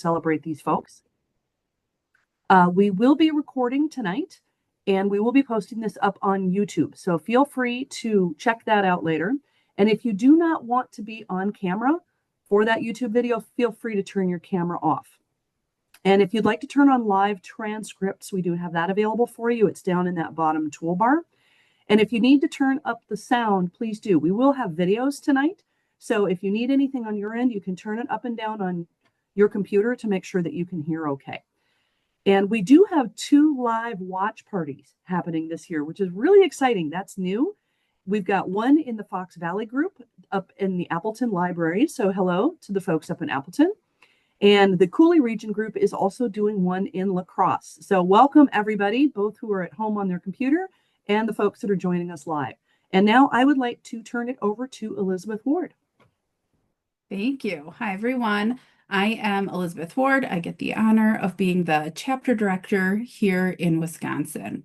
celebrate these folks. We will be recording tonight, and we will be posting this up on YouTube. So feel free to check that out later. And if you do not want to be on camera for that YouTube video, feel free to turn your camera off. And if you'd like to turn on live transcripts, we do have that available for you. It's down in that bottom toolbar. And if you need to turn up the sound, please do. We will have videos tonight. So if you need anything on your end, you can turn it up and down on your computer to make sure that you can hear okay. And we do have 2 live watch parties happening this year, which is really exciting. That's new. We've got one in the Fox Valley group up in the Appleton Library. So hello to the folks up in Appleton. And the Cooley Region group is also doing one in La Crosse. So welcome everybody, both who are at home on their computer and the folks that are joining us live. And now I would like to turn it over to Elizabeth Ward. Thank you. Hi, everyone. I am Elizabeth Ward. I get the honor of being the chapter director here in Wisconsin.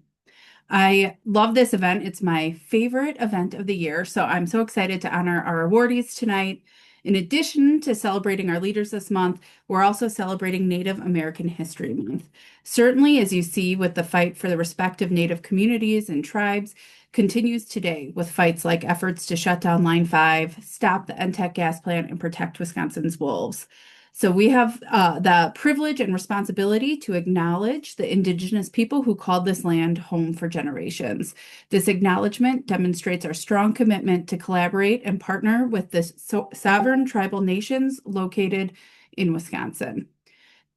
I love this event. It's my favorite event of the year, so I'm so excited to honor our awardees tonight. In addition to celebrating our leaders this month, we're also celebrating Native American History Month. Certainly, as you see with the fight for the respect of Native communities and tribes, continues today with fights like efforts to shut down Line 5, stop the NTEC gas plant, and protect Wisconsin's wolves. So we have the privilege and responsibility to acknowledge the Indigenous people who called this land home for generations. This acknowledgement demonstrates our strong commitment to collaborate and partner with the sovereign tribal nations located in Wisconsin.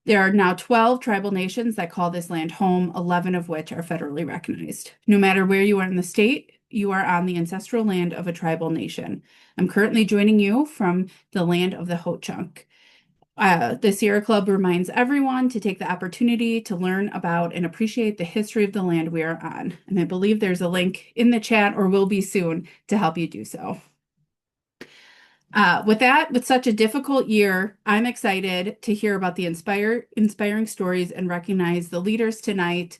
There are now 12 tribal nations that call this land home, 11 of which are federally recognized. No matter where you are in the state, you are on the ancestral land of a tribal nation. I'm currently joining you from the land of the Ho-Chunk. The Sierra Club reminds everyone to take the opportunity to learn about and appreciate the history of the land we are on. And I believe there's a link in the chat, or will be soon, to help you do so. With such a difficult year, I'm excited to hear about the inspiring stories and recognize the leaders tonight.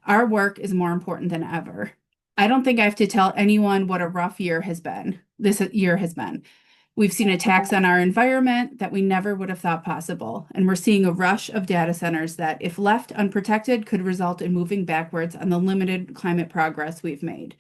Our work is more important than ever. I don't think I have to tell anyone what a rough year this year has been. We've seen attacks on our environment that we never would have thought possible, and we're seeing a rush of data centers that, if left unprotected, could result in moving backwards on the limited climate progress we've made.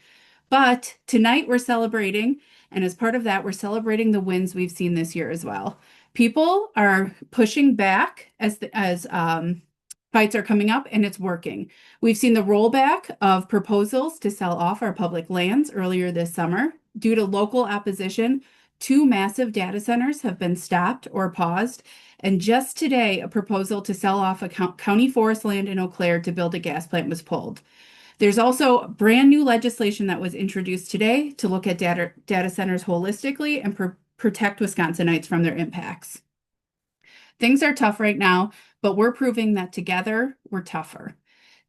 But tonight we're celebrating, and as part of that, we're celebrating the wins we've seen this year as well. People are pushing back as fights are coming up, and it's working. We've seen the rollback of proposals to sell off our public lands earlier this summer. Due to local opposition, 2 massive data centers have been stopped or paused, and just today, a proposal to sell off a county forest land in Eau Claire to build a gas plant was pulled. There's also brand new legislation that was introduced today to look at data centers holistically and protect Wisconsinites from their impacts. Things are tough right now, but we're proving that together we're tougher.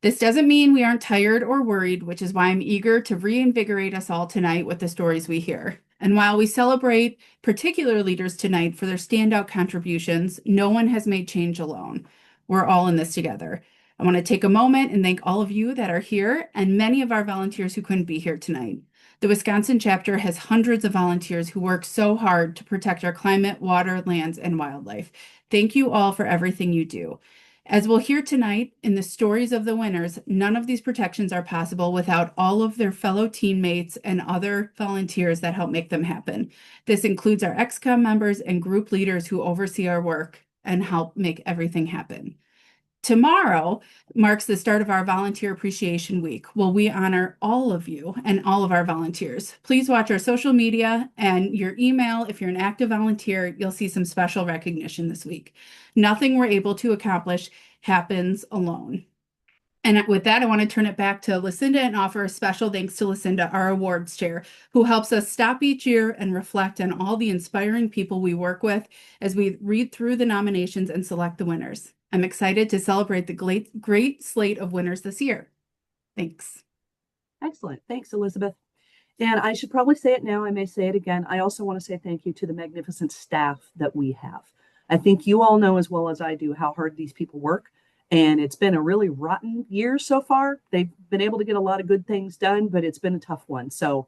This doesn't mean we aren't tired or worried, which is why I'm eager to reinvigorate us all tonight with the stories we hear. And while we celebrate particular leaders tonight for their standout contributions, no one has made change alone. We're all in this together. I want to take a moment and thank all of you that are here and many of our volunteers who couldn't be here tonight. The Wisconsin chapter has hundreds of volunteers who work so hard to protect our climate, water, lands, and wildlife. Thank you all for everything you do. As we'll hear tonight in the stories of the winners, none of these protections are possible without all of their fellow teammates and other volunteers that help make them happen. This includes our XCOM members and group leaders who oversee our work and help make everything happen. Tomorrow marks the start of our Volunteer Appreciation Week, where we honor all of you and all of our volunteers. Please watch our social media and your email. If you're an active volunteer, you'll see some special recognition this week. Nothing we're able to accomplish happens alone. And with that, I want to turn it back to Lucinda and offer a special thanks to Lucinda, our awards chair, who helps us stop each year and reflect on all the inspiring people we work with as we read through the nominations and select the winners. I'm excited to celebrate the great slate of winners this year. Thanks. Excellent. Thanks, Elizabeth. And I should probably say it now. I may say it again. I also want to say thank you to the magnificent staff that we have. I think you all know as well as I do how hard these people work. And it's been a really rotten year so far. They've been able to get a lot of good things done, but it's been a tough one. So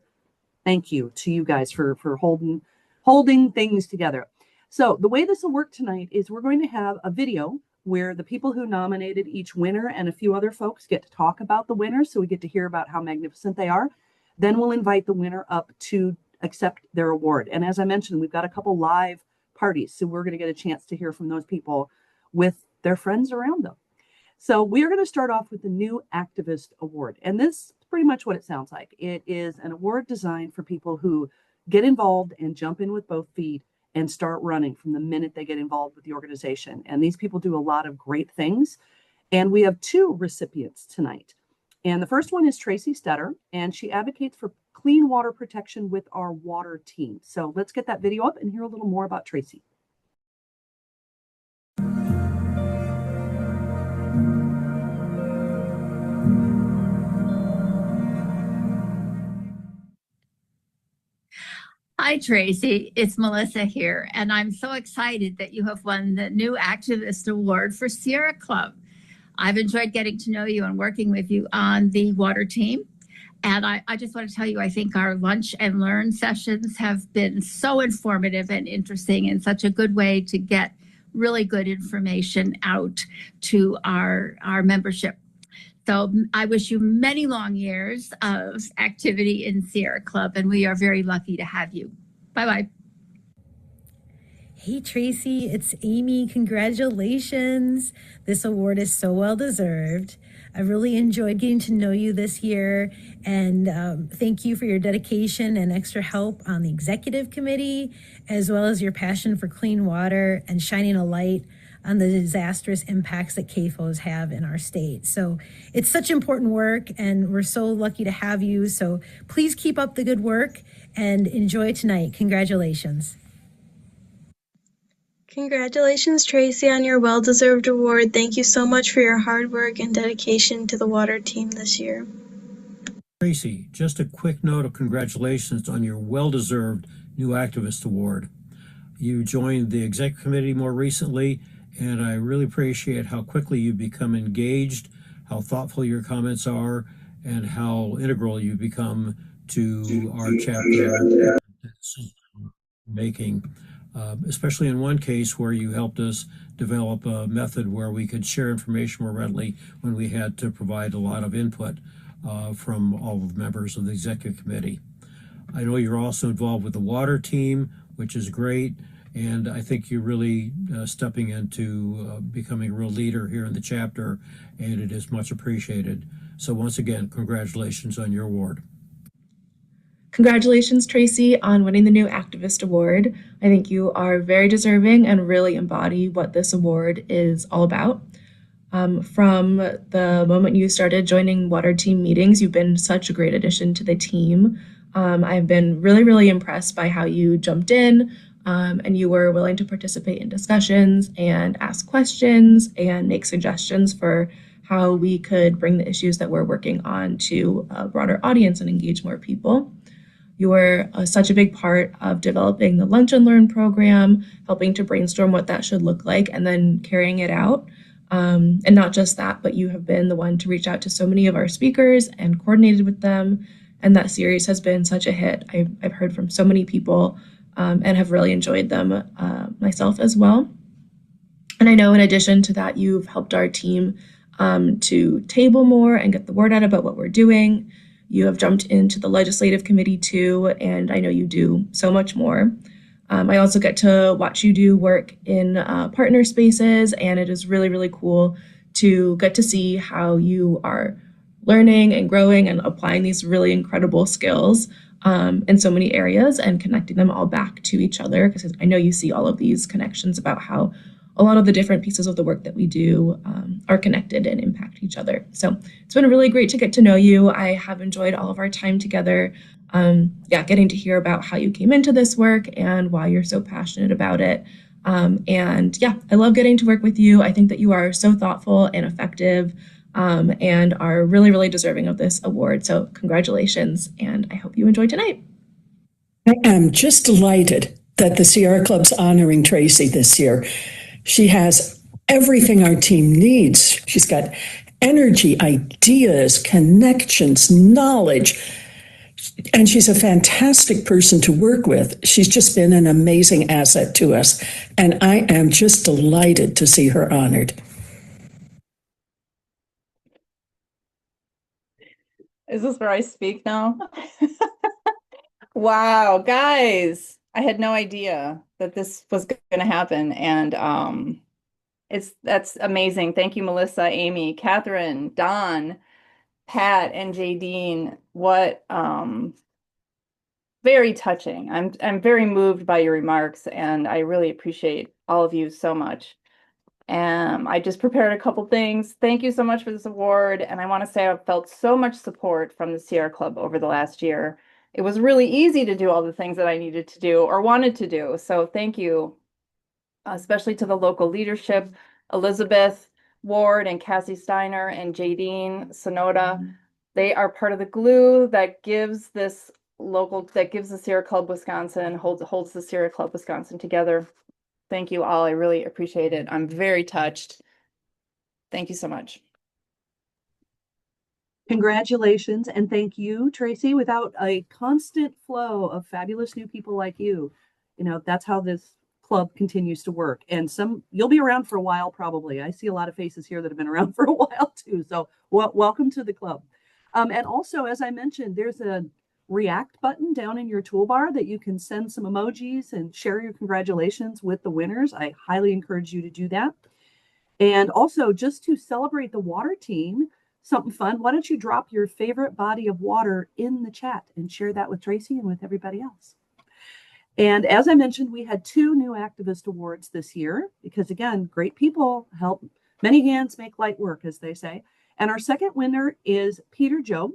thank you to you guys for holding things together. So the way this will work tonight is we're going to have a video where the people who nominated each winner and a few other folks get to talk about the winners. So we get to hear about how magnificent they are. Then we'll invite the winner up to accept their award. And as I mentioned, we've got a couple live parties. So we're going to get a chance to hear from those people with their friends around them. So we are going to start off with the New Activist Award. And this is pretty much what it sounds like. It is an award designed for people who get involved and jump in with both feet and start running from the minute they get involved with the organization. And these people do a lot of great things. And we have two recipients tonight. And the first one is Tracy Staedter, and she advocates for clean water protection with our water team. So let's get that video up and hear a little more about Tracy. Hi, Tracy. It's Melissa here, and I'm so excited that you have won the New Activist Award for Sierra Club. I've enjoyed getting to know you and working with you on the water team. And I just want to tell you, I think our lunch and learn sessions have been so informative and interesting and such a good way to get really good information out to our membership. So I wish you many long years of activity in Sierra Club, and we are very lucky to have you. Bye-bye. Hey, Tracy, it's Amy. Congratulations. This award is so well deserved. I really enjoyed getting to know you this year, and thank you for your dedication and extra help on the executive committee, as well as your passion for clean water and shining a light on the disastrous impacts that CAFOs have in our state. So it's such important work, and we're so lucky to have you. So please keep up the good work and enjoy tonight. Congratulations. Congratulations, Tracy, on your well-deserved award. Thank you so much for your hard work and dedication to the water team this year. Tracy, just a quick note of congratulations on your well-deserved New Activist Award. You joined the exec committee more recently, and I really appreciate how quickly you've become engaged, how thoughtful your comments are, and how integral you've become to our chapter making. Especially in one case where you helped us develop a method where we could share information more readily when we had to provide a lot of input from all of the members of the executive committee. I know you're also involved with the water team, which is great. And I think you're really stepping into becoming a real leader here in the chapter, and it is much appreciated. So once again, congratulations on your award. Congratulations, Tracy, on winning the New Activist Award. I think you are very deserving and really embody what this award is all about. From the moment you started joining water team meetings, you've been such a great addition to the team. I've been really, really impressed by how you jumped in, and you were willing to participate in discussions and ask questions and make suggestions for how we could bring the issues that we're working on to a broader audience and engage more people. You were such a big part of developing the Lunch and Learn program, helping to brainstorm what that should look like, and then carrying it out. And not just that, but you have been the one to reach out to so many of our speakers and coordinated with them. And that series has been such a hit. I've heard from so many people and have really enjoyed them myself as well. And I know in addition to that, you've helped our team to table more and get the word out about what we're doing. You have jumped into the legislative committee too, and I know you do so much more. I also get to watch you do work in partner spaces, and it is really, really cool to get to see how you are learning and growing and applying these really incredible skills in so many areas and connecting them all back to each other, because I know you see all of these connections about how a lot of the different pieces of the work that we do are connected and impact each other. So it's been really great to get to know you. I have enjoyed all of our time together. Getting to hear about how you came into this work and why you're so passionate about it. I love getting to work with you. I think that you are so thoughtful and effective and are really, really deserving of this award. So congratulations, and I hope you enjoy tonight. I am just delighted that the Sierra Club's honoring Tracy this year. She has everything our team needs. She's got energy, ideas, connections, knowledge. And she's a fantastic person to work with. She's just been an amazing asset to us. And I am just delighted to see her honored. Is this where I speak now? Wow, guys, I had no idea that this was going to happen. And that's amazing. Thank you, Melissa, Amy, Catherine, Don, Pat, and Jadine. What very touching. I'm very moved by your remarks, and I really appreciate all of you so much. I just prepared a couple things. Thank you so much for this award. And I want to say I've felt so much support from the Sierra Club over the last year. It was really easy to do all the things that I needed to do or wanted to do. So thank you, especially to the local leadership, Elizabeth Ward and Cassie Steiner and Jadine Sonoda. They are part of the glue that gives the Sierra Club Wisconsin, holds the Sierra Club Wisconsin together. Thank you all. I really appreciate it. I'm very touched. Thank you so much. Congratulations, and thank you, Tracy. Without a constant flow of fabulous new people like you, that's how this club continues to work. And you'll be around for a while, probably. I see a lot of faces here that have been around for a while too. So welcome to the club. And also, as I mentioned, there's a react button down in your toolbar that you can send some emojis and share your congratulations with the winners. I highly encourage you to do that. And also, just to celebrate the water team, something fun, why don't you drop your favorite body of water in the chat and share that with Tracy and with everybody else. And as I mentioned, we had 2 new activist awards this year because, again, great people help many hands make light work, as they say. And our second winner is Peter Jobe,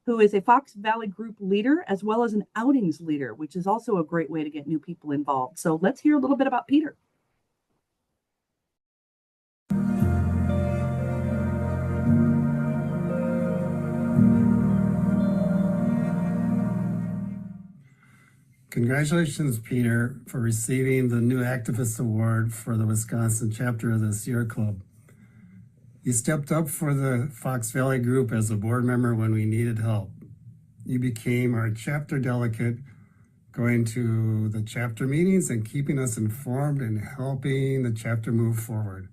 who is a Fox Valley Group leader as well as an outings leader, which is also a great way to get new people involved. So let's hear a little bit about Peter. Congratulations, Peter, for receiving the New Activist Award for the Wisconsin chapter of the Sierra Club. You stepped up for the Fox Valley Group as a board member when we needed help. You became our chapter delegate, going to the chapter meetings and keeping us informed and helping the chapter move forward.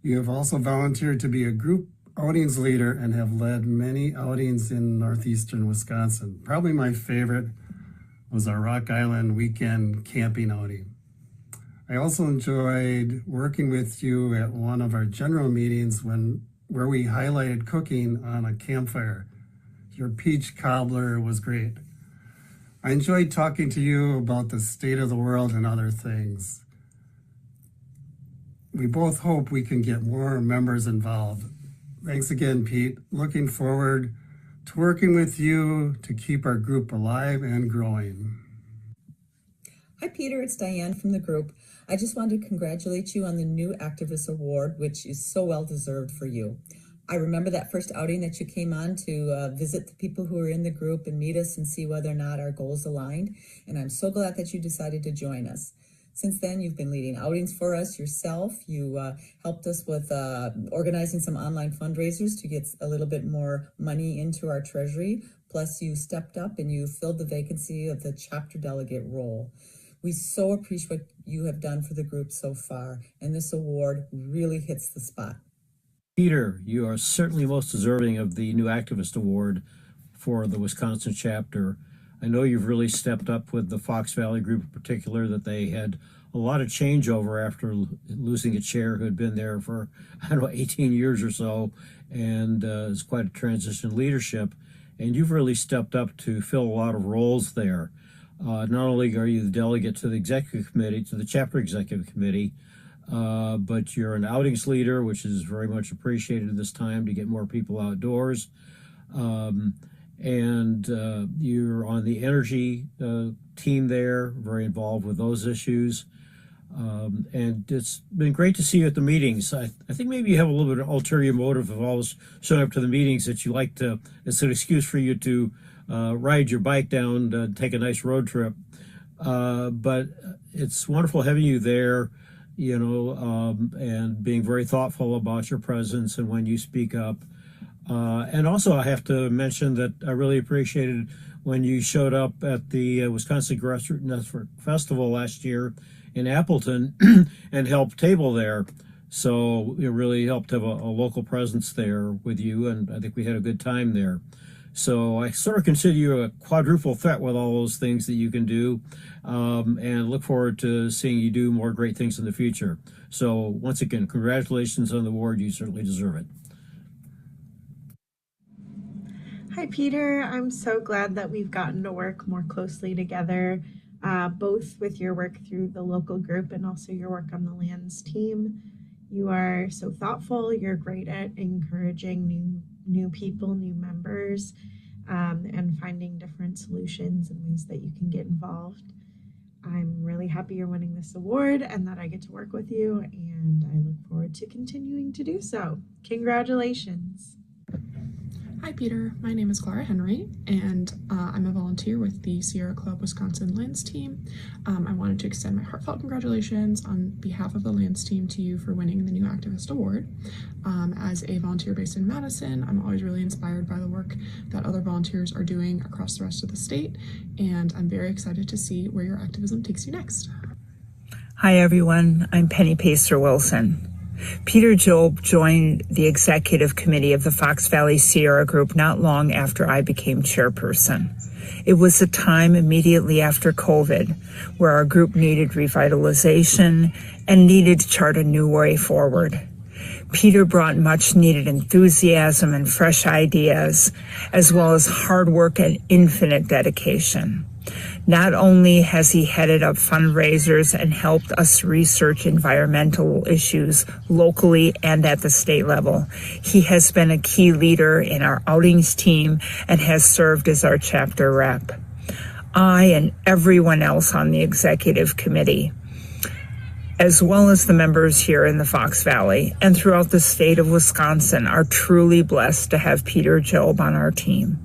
You have also volunteered to be a group outings leader and have led many outings in northeastern Wisconsin. Probably my favorite was our Rock Island weekend camping outing. I also enjoyed working with you at one of our general meetings where we highlighted cooking on a campfire. Your peach cobbler was great. I enjoyed talking to you about the state of the world and other things. We both hope we can get more members involved. Thanks again, Pete. Looking forward to working with you to keep our group alive and growing. Hi, Peter. It's Diane from the group. I just wanted to congratulate you on the New Activist Award, which is so well deserved for you. I remember that first outing that you came on to visit the people who are in the group and meet us and see whether or not our goals aligned. And I'm so glad that you decided to join us. Since then, you've been leading outings for us yourself. You helped us with organizing some online fundraisers to get a little bit more money into our treasury. Plus, you stepped up and you filled the vacancy of the chapter delegate role. We so appreciate what you have done for the group so far, and this award really hits the spot. Peter, you are certainly most deserving of the New Activist Award for the Wisconsin chapter. I know you've really stepped up with the Fox Valley Group in particular, that they had a lot of changeover after losing a chair who had been there for, 18 years or so, and it's quite a transition in leadership. And you've really stepped up to fill a lot of roles there. Not only are you the delegate to the executive committee, to the chapter executive committee, but you're an outings leader, which is very much appreciated at this time to get more people outdoors. And you're on the energy team there, very involved with those issues. And it's been great to see you at the meetings. I think maybe you have a little bit of ulterior motive of always showing up to the meetings, that you like to, it's an excuse for you to ride your bike down to take a nice road trip. But it's wonderful having you there, and being very thoughtful about your presence and when you speak up. And also, I have to mention that I really appreciated when you showed up at the Wisconsin Grassroots Network Festival last year in Appleton and helped table there. So it really helped to have a local presence there with you, and I think we had a good time there. So I sort of consider you a quadruple threat with all those things that you can do, and look forward to seeing you do more great things in the future. So once again, congratulations on the award. You certainly deserve it. Hi, Peter. I'm so glad that we've gotten to work more closely together, both with your work through the local group and also your work on the lands team. You are so thoughtful. You're great at encouraging new people, new members, and finding different solutions and ways that you can get involved. I'm really happy you're winning this award and that I get to work with you, and I look forward to continuing to do so. Congratulations. Hi, Peter. My name is Clara Henry, and I'm a volunteer with the Sierra Club Wisconsin Lands team. I wanted to extend my heartfelt congratulations on behalf of the Lands team to you for winning the New Activist Award. As a volunteer based in Madison, I'm always really inspired by the work that other volunteers are doing across the rest of the state, and I'm very excited to see where your activism takes you next. Hi, everyone. I'm Penny Pacer-Wilson. Peter Jobe joined the executive committee of the Fox Valley Sierra Group not long after I became chairperson. It was a time immediately after COVID where our group needed revitalization and needed to chart a new way forward. Peter brought much needed enthusiasm and fresh ideas, as well as hard work and infinite dedication. Not only has he headed up fundraisers and helped us research environmental issues locally and at the state level, he has been a key leader in our outings team and has served as our chapter rep. I and everyone else on the executive committee, as well as the members here in the Fox Valley and throughout the state of Wisconsin, are truly blessed to have Peter Jobe on our team.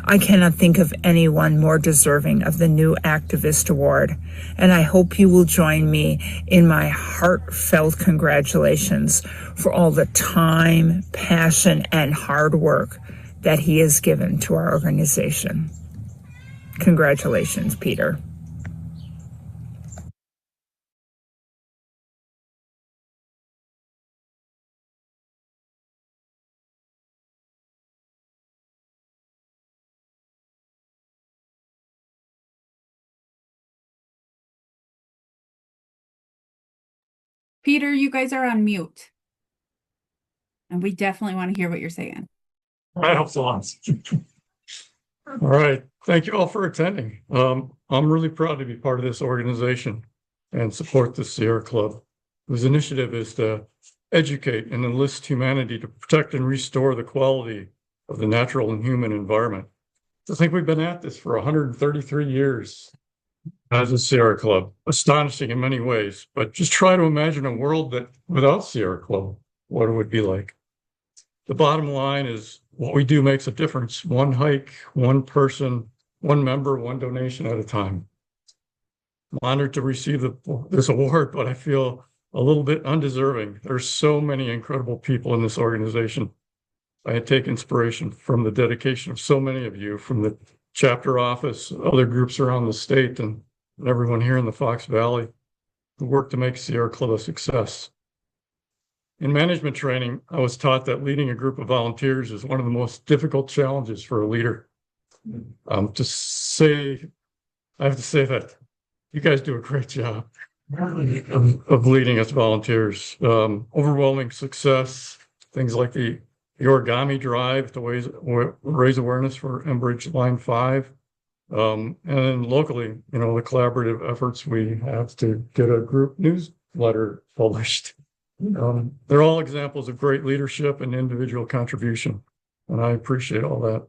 I cannot think of anyone more deserving of the New Activist Award, and I hope you will join me in my heartfelt congratulations for all the time, passion, and hard work that he has given to our organization. Congratulations, Peter. Peter, you guys are on mute. And we definitely want to hear what you're saying. That helps a lot. All right. Thank you all for attending. I'm really proud to be part of this organization and support the Sierra Club, whose initiative is to educate and enlist humanity to protect and restore the quality of the natural and human environment. I think we've been at this for 133 years. As a Sierra Club, astonishing in many ways, but just try to imagine a world that without Sierra Club, what it would be like. The bottom line is what we do makes a difference. One hike, one person, one member, one donation at a time. I'm honored to receive this award, but I feel a little bit undeserving. There's so many incredible people in this organization. I take inspiration from the dedication of so many of you, from the chapter office, other groups around the state, and everyone here in the Fox Valley who work to make Sierra Club a success. In management training, I was taught that leading a group of volunteers is one of the most difficult challenges for a leader. I have to say that you guys do a great job of leading us volunteers. Overwhelming success, things like the origami drive to raise awareness for Enbridge Line 5. And then locally, the collaborative efforts we have to get a group newsletter published. They're all examples of great leadership and individual contribution, and I appreciate all that.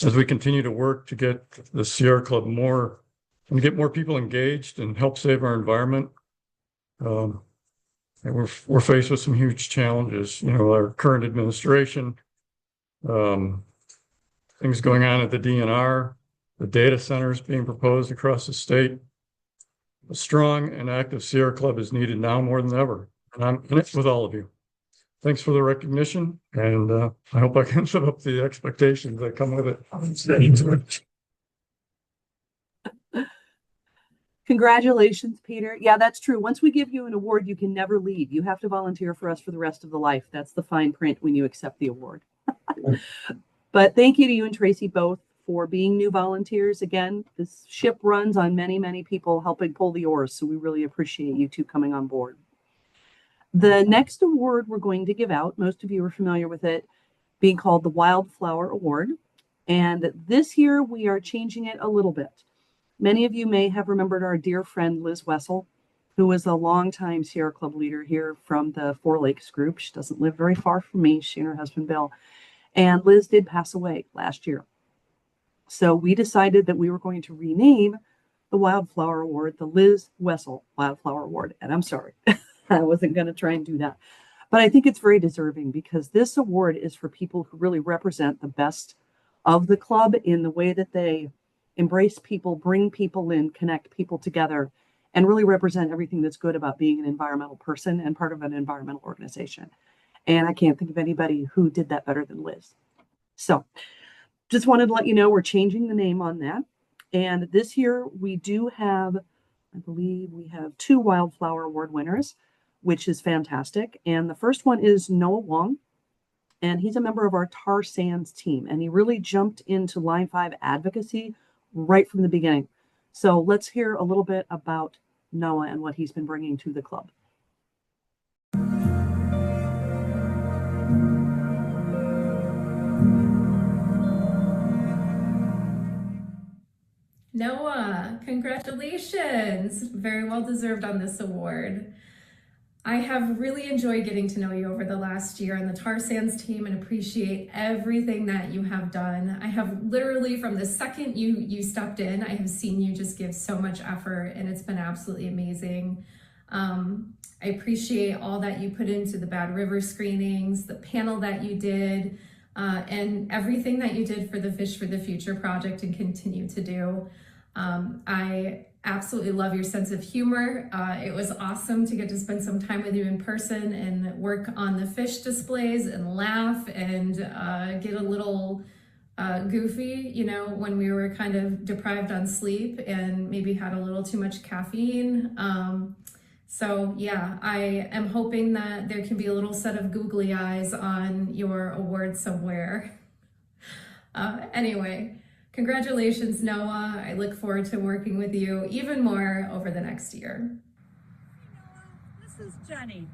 As we continue to work to get the Sierra Club get more people engaged and help save our environment, and we're faced with some huge challenges. Our current administration, things going on at the DNR, the data centers being proposed across the state. A strong and active Sierra Club is needed now more than ever, and I'm in it with all of you. thanks for the recognition, and I hope I can live up to the expectations that come with it. Congratulations, Peter. Yeah, that's true. Once we give you an award, you can never leave. You have to volunteer for us for the rest of the life. That's the fine print when you accept the award. But thank you to you and Tracy both for being new volunteers. Again, this ship runs on many, many people helping pull the oars, so we really appreciate you two coming on board. The next award we're going to give out, most of you are familiar with it, being called the Wildflower Award. And this year we are changing it a little bit. Many of you may have remembered our dear friend Liz Wessel, who was a longtime Sierra Club leader here from the Four Lakes group. She doesn't live very far from me, she and her husband Bill. And Liz did pass away last year. So we decided that we were going to rename the Wildflower Award the Liz Wessel Wildflower Award. And I'm sorry, I wasn't going to try and do that. But I think it's very deserving because this award is for people who really represent the best of the club in the way that they embrace people, bring people in, connect people together, and really represent everything that's good about being an environmental person and part of an environmental organization. And I can't think of anybody who did that better than Liz. So just wanted to let you know we're changing the name on that. And this year we do have, I believe we have 2 Wildflower Award winners, which is fantastic. And the first one is Noah Wong. And he's a member of our tar sands team. And he really jumped into Line 5 advocacy right from the beginning. So let's hear a little bit about Noah and what he's been bringing to the club. Noah, congratulations. Very well deserved on this award. I have really enjoyed getting to know you over the last year on the tar sands team and appreciate everything that you have done. I have literally, from the second you stepped in, I have seen you just give so much effort, and it's been absolutely amazing. I appreciate all that you put into the Bad River screenings, the panel that you did, and everything that you did for the Fish for the Future project and continue to do. I absolutely love your sense of humor. It was awesome to get to spend some time with you in person and work on the fish displays and laugh and get a little goofy, you know, when we were kind of deprived on sleep and maybe had a little too much caffeine. So yeah, I am hoping that there can be a little set of googly eyes on your award somewhere. Anyway. Congratulations, Noah. I look forward to working with you even more over the next year. This is Jenny.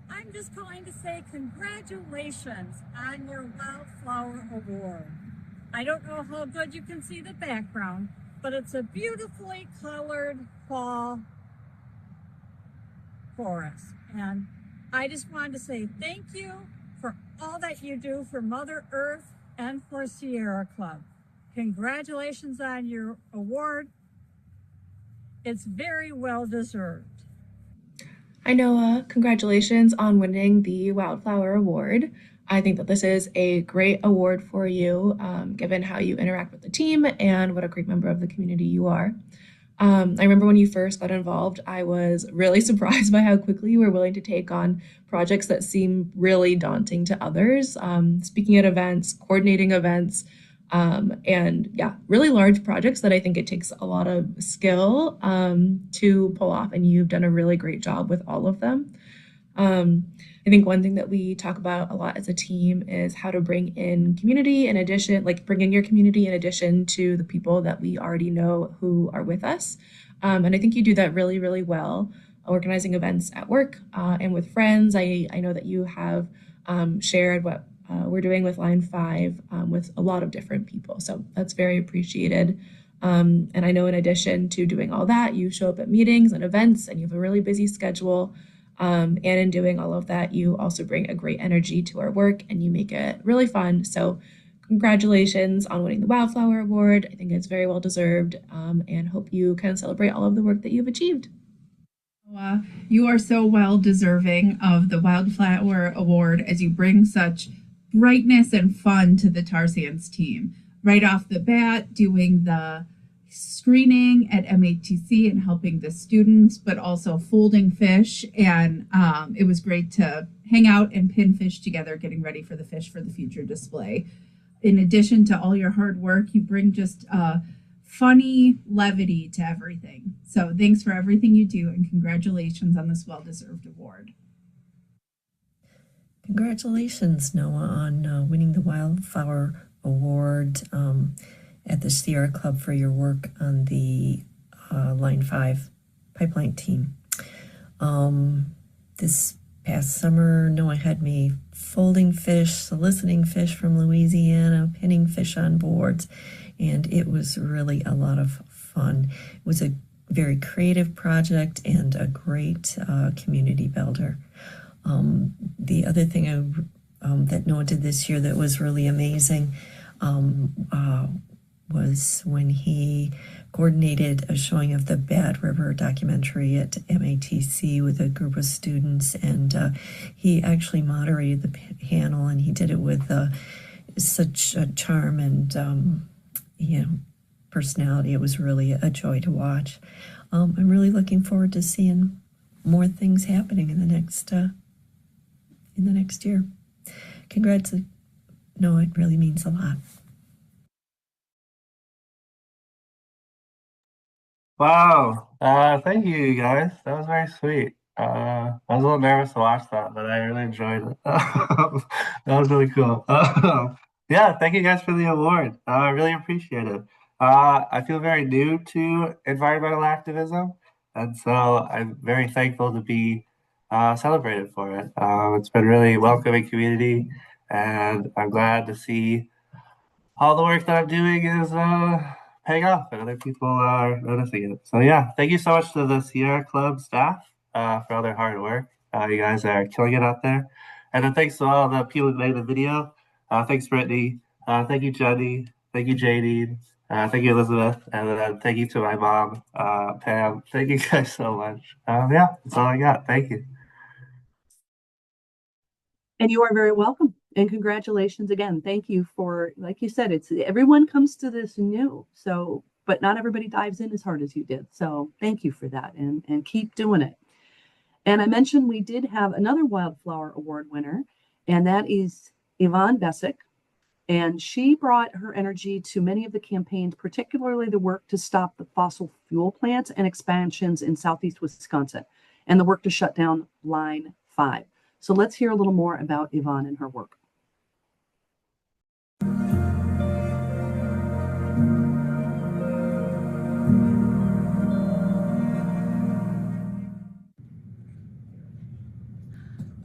I'm just calling to say congratulations on your Wildflower Award. I don't know how good you can see the background, but it's a beautifully colored fall forest. And I just wanted to say thank you for all that you do for Mother Earth and for Sierra Club. Congratulations on your award. It's very well deserved. Hi, Noah. Congratulations on winning the Wildflower Award. I think that this is a great award for you, given how you interact with the team and what a great member of the community you are. I remember when you first got involved, I was really surprised by how quickly you were willing to take on projects that seem really daunting to others. Speaking at events, coordinating events, and yeah, really large projects that I think it takes a lot of skill to pull off, and you've done a really great job with all of them. I think one thing that we talk about a lot as a team is how to bring in community in addition, like bring in your community in addition to the people that we already know who are with us. And I think you do that really, really well, organizing events at work and with friends. I know that you have shared what we're doing with Line 5 with a lot of different people. So that's very appreciated. And I know in addition to doing all that, you show up at meetings and events and you have a really busy schedule. And in doing all of that, you also bring a great energy to our work and you make it really fun. So congratulations on winning the Wildflower Award. I think it's very well deserved and hope you can celebrate all of the work that you've achieved. You are so well deserving of the Wildflower Award as you bring such brightness and fun to the tar sands team. Right off the bat, doing the screening at MATC and helping the students, but also folding fish. And it was great to hang out and pin fish together, getting ready for the fish for the future display. In addition to all your hard work, you bring just funny levity to everything. So thanks for everything you do, and congratulations on this well-deserved award. Congratulations, Noah, on winning the Wildflower Award at the Sierra Club for your work on the Line 5 pipeline team. This past summer, Noah had me folding fish, soliciting fish from Louisiana, pinning fish on boards, and it was really a lot of fun. It was a very creative project and a great community builder. The other thing that Noah did this year that was really amazing was when he coordinated a showing of the Bad River documentary at MATC with a group of students, and he actually moderated the panel, and he did it with such a charm and personality. It was really a joy to watch. I'm really looking forward to seeing more things happening in the next year. Congrats, Noah, it really means a lot. Wow. Thank you guys. That was very sweet. I was a little nervous to watch that, but I really enjoyed it. That was really cool. Yeah, thank you guys for the award. I really appreciate it. I feel very new to environmental activism, and so I'm very thankful to be celebrated for it. It's been really welcoming community, and I'm glad to see all the work that I'm doing is paying off and other people are noticing it. So yeah, thank you so much to the Sierra Club staff for all their hard work. You guys are killing it out there. And then thanks to all the people who made the video. Thanks, Brittany. Thank you, Jenny. Thank you, JD. Thank you, Elizabeth. And then thank you to my mom, Pam. Thank you guys so much. Yeah, that's all I got. Thank you. And you are very welcome. And congratulations again. Thank you for, like you said, it's everyone comes to this new. So, but not everybody dives in as hard as you did. So thank you for that, and keep doing it. And I mentioned we did have another Wildflower Award winner, and that is Yvonne Besyk. And she brought her energy to many of the campaigns, particularly the work to stop the fossil fuel plants and expansions in Southeast Wisconsin, and the work to shut down Line 5. So let's hear a little more about Yvonne and her work.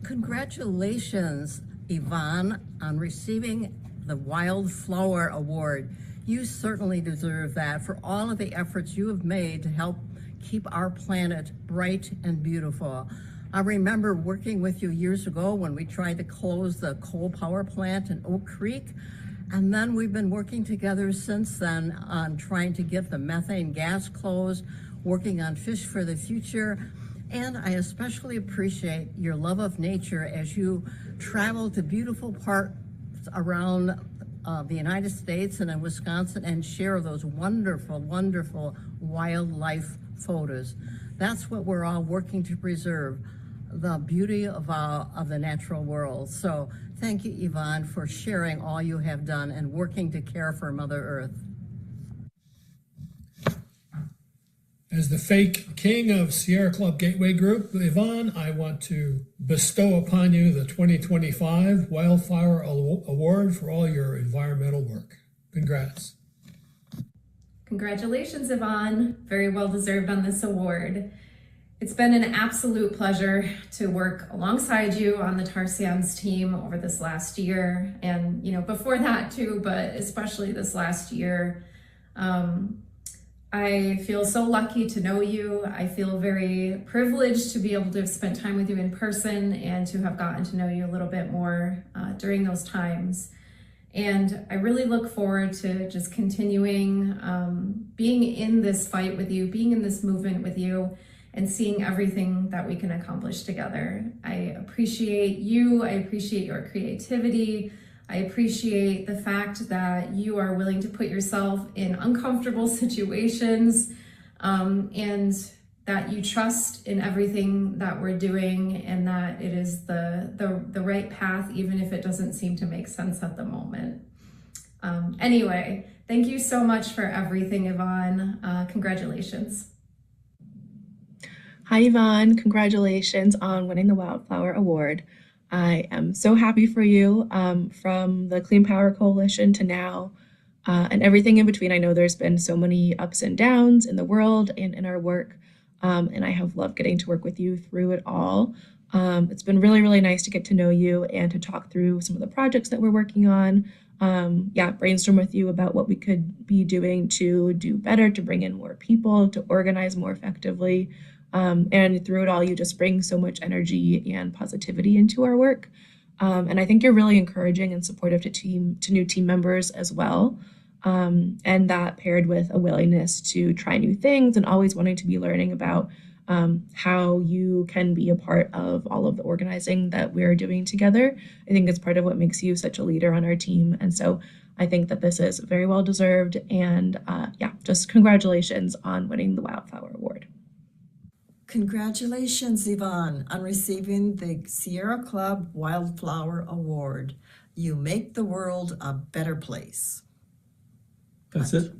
Congratulations, Yvonne, on receiving the Wildflower Award. You certainly deserve that for all of the efforts you have made to help keep our planet bright and beautiful. I remember working with you years ago when we tried to close the coal power plant in Oak Creek. And then we've been working together since then on trying to get the methane gas closed, working on Fish for the Future. And I especially appreciate your love of nature as you travel to beautiful parts around the United States and in Wisconsin and share those wonderful, wonderful wildlife photos. That's what we're all working to preserve, the beauty of the natural world. So thank you, Yvonne, for sharing all you have done and working to care for Mother Earth. As the fake king of Sierra Club Gateway Group, Yvonne, I want to bestow upon you the 2025 Wildflower Award for all your environmental work. Congrats. Congratulations, Yvonne. Very well deserved on this award. It's been an absolute pleasure to work alongside you on the tar sands team over this last year, and before that too, but especially this last year. I feel so lucky to know you. I feel very privileged to be able to have spent time with you in person and to have gotten to know you a little bit more during those times. And I really look forward to just continuing being in this fight with you, being in this movement with you, and seeing everything that we can accomplish together. I appreciate you. I appreciate your creativity. I appreciate the fact that you are willing to put yourself in uncomfortable situations, and that you trust in everything that we're doing, and that it is the right path, even if it doesn't seem to make sense at the moment. Anyway, thank you so much for everything, Yvonne. Congratulations. Hi, Yvonne. Congratulations on winning the Wildflower Award. I am so happy for you, from the Clean Power Coalition to now, and everything in between. I know there's been so many ups and downs in the world and in our work, and I have loved getting to work with you through it all. It's been really, really nice to get to know you and to talk through some of the projects that we're working on. Brainstorm with you about what we could be doing to do better, to bring in more people, to organize more effectively. And through it all, you just bring so much energy and positivity into our work. And I think you're really encouraging and supportive to new team members as well. And that paired with a willingness to try new things and always wanting to be learning about how you can be a part of all of the organizing that we're doing together. I think it's part of what makes you such a leader on our team. And so I think that this is very well deserved. And just congratulations on winning the Wildflower Award. Congratulations, Yvonne, on receiving the Sierra Club Wildflower Award. You make the world a better place. That's it.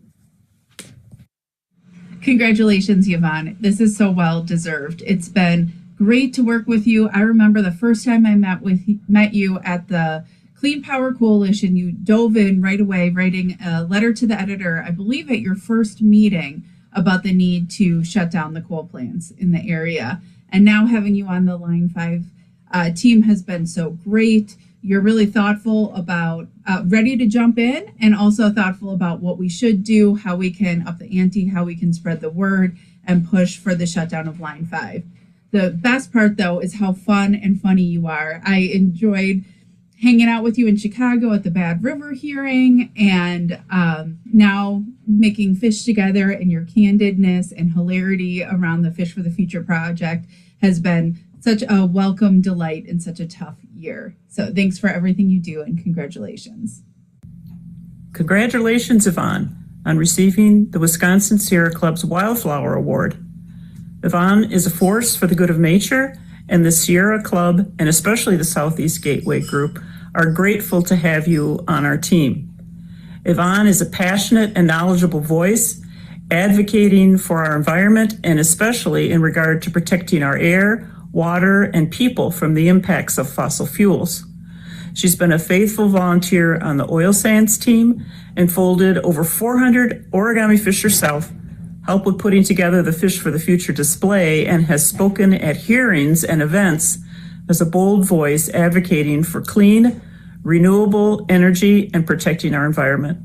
Congratulations, Yvonne. This is so well deserved. It's been great to work with you. I remember the first time I met you at the Clean Power Coalition. You dove in right away, writing a letter to the editor, I believe at your first meeting, about the need to shut down the coal plants in the area. And now having you on the Line 5 team has been so great. You're really thoughtful about, ready to jump in, and also thoughtful about what we should do, how we can up the ante, how we can spread the word and push for the shutdown of Line 5. The best part, though, is how fun and funny you are. I enjoyed hanging out with you in Chicago at the Bad River hearing, and now making fish together, and your candidness and hilarity around the Fish for the Future project has been such a welcome delight in such a tough year. So thanks for everything you do, and congratulations. Congratulations, Yvonne, on receiving the Wisconsin Sierra Club's Wildflower Award. Yvonne is a force for the good of nature, and the Sierra Club, and especially the Southeast Gateway Group, are grateful to have you on our team. Yvonne is a passionate and knowledgeable voice, advocating for our environment, and especially in regard to protecting our air, water, and people from the impacts of fossil fuels. She's been a faithful volunteer on the oil sands team and folded over 400 origami fish herself, helped with putting together the Fish for the Future display, and has spoken at hearings and events as a bold voice advocating for clean, renewable energy and protecting our environment.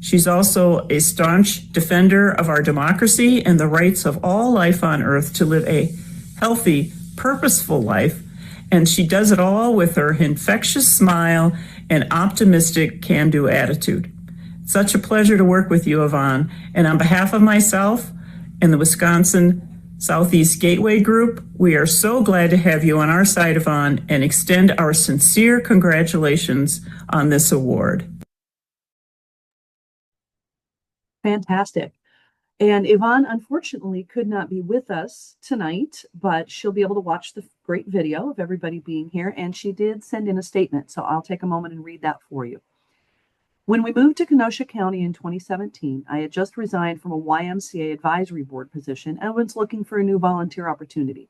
She's also a staunch defender of our democracy and the rights of all life on Earth to live a healthy, purposeful life, and she does it all with her infectious smile and optimistic can-do attitude. Such a pleasure to work with you, Yvonne, and on behalf of myself and the Wisconsin Southeast Gateway Group, we are so glad to have you on our side, Yvonne, and extend our sincere congratulations on this award. Fantastic. And Yvonne, unfortunately, could not be with us tonight, but she'll be able to watch the great video of everybody being here. And she did send in a statement, so I'll take a moment and read that for you. When we moved to Kenosha County in 2017, I had just resigned from a YMCA advisory board position and was looking for a new volunteer opportunity.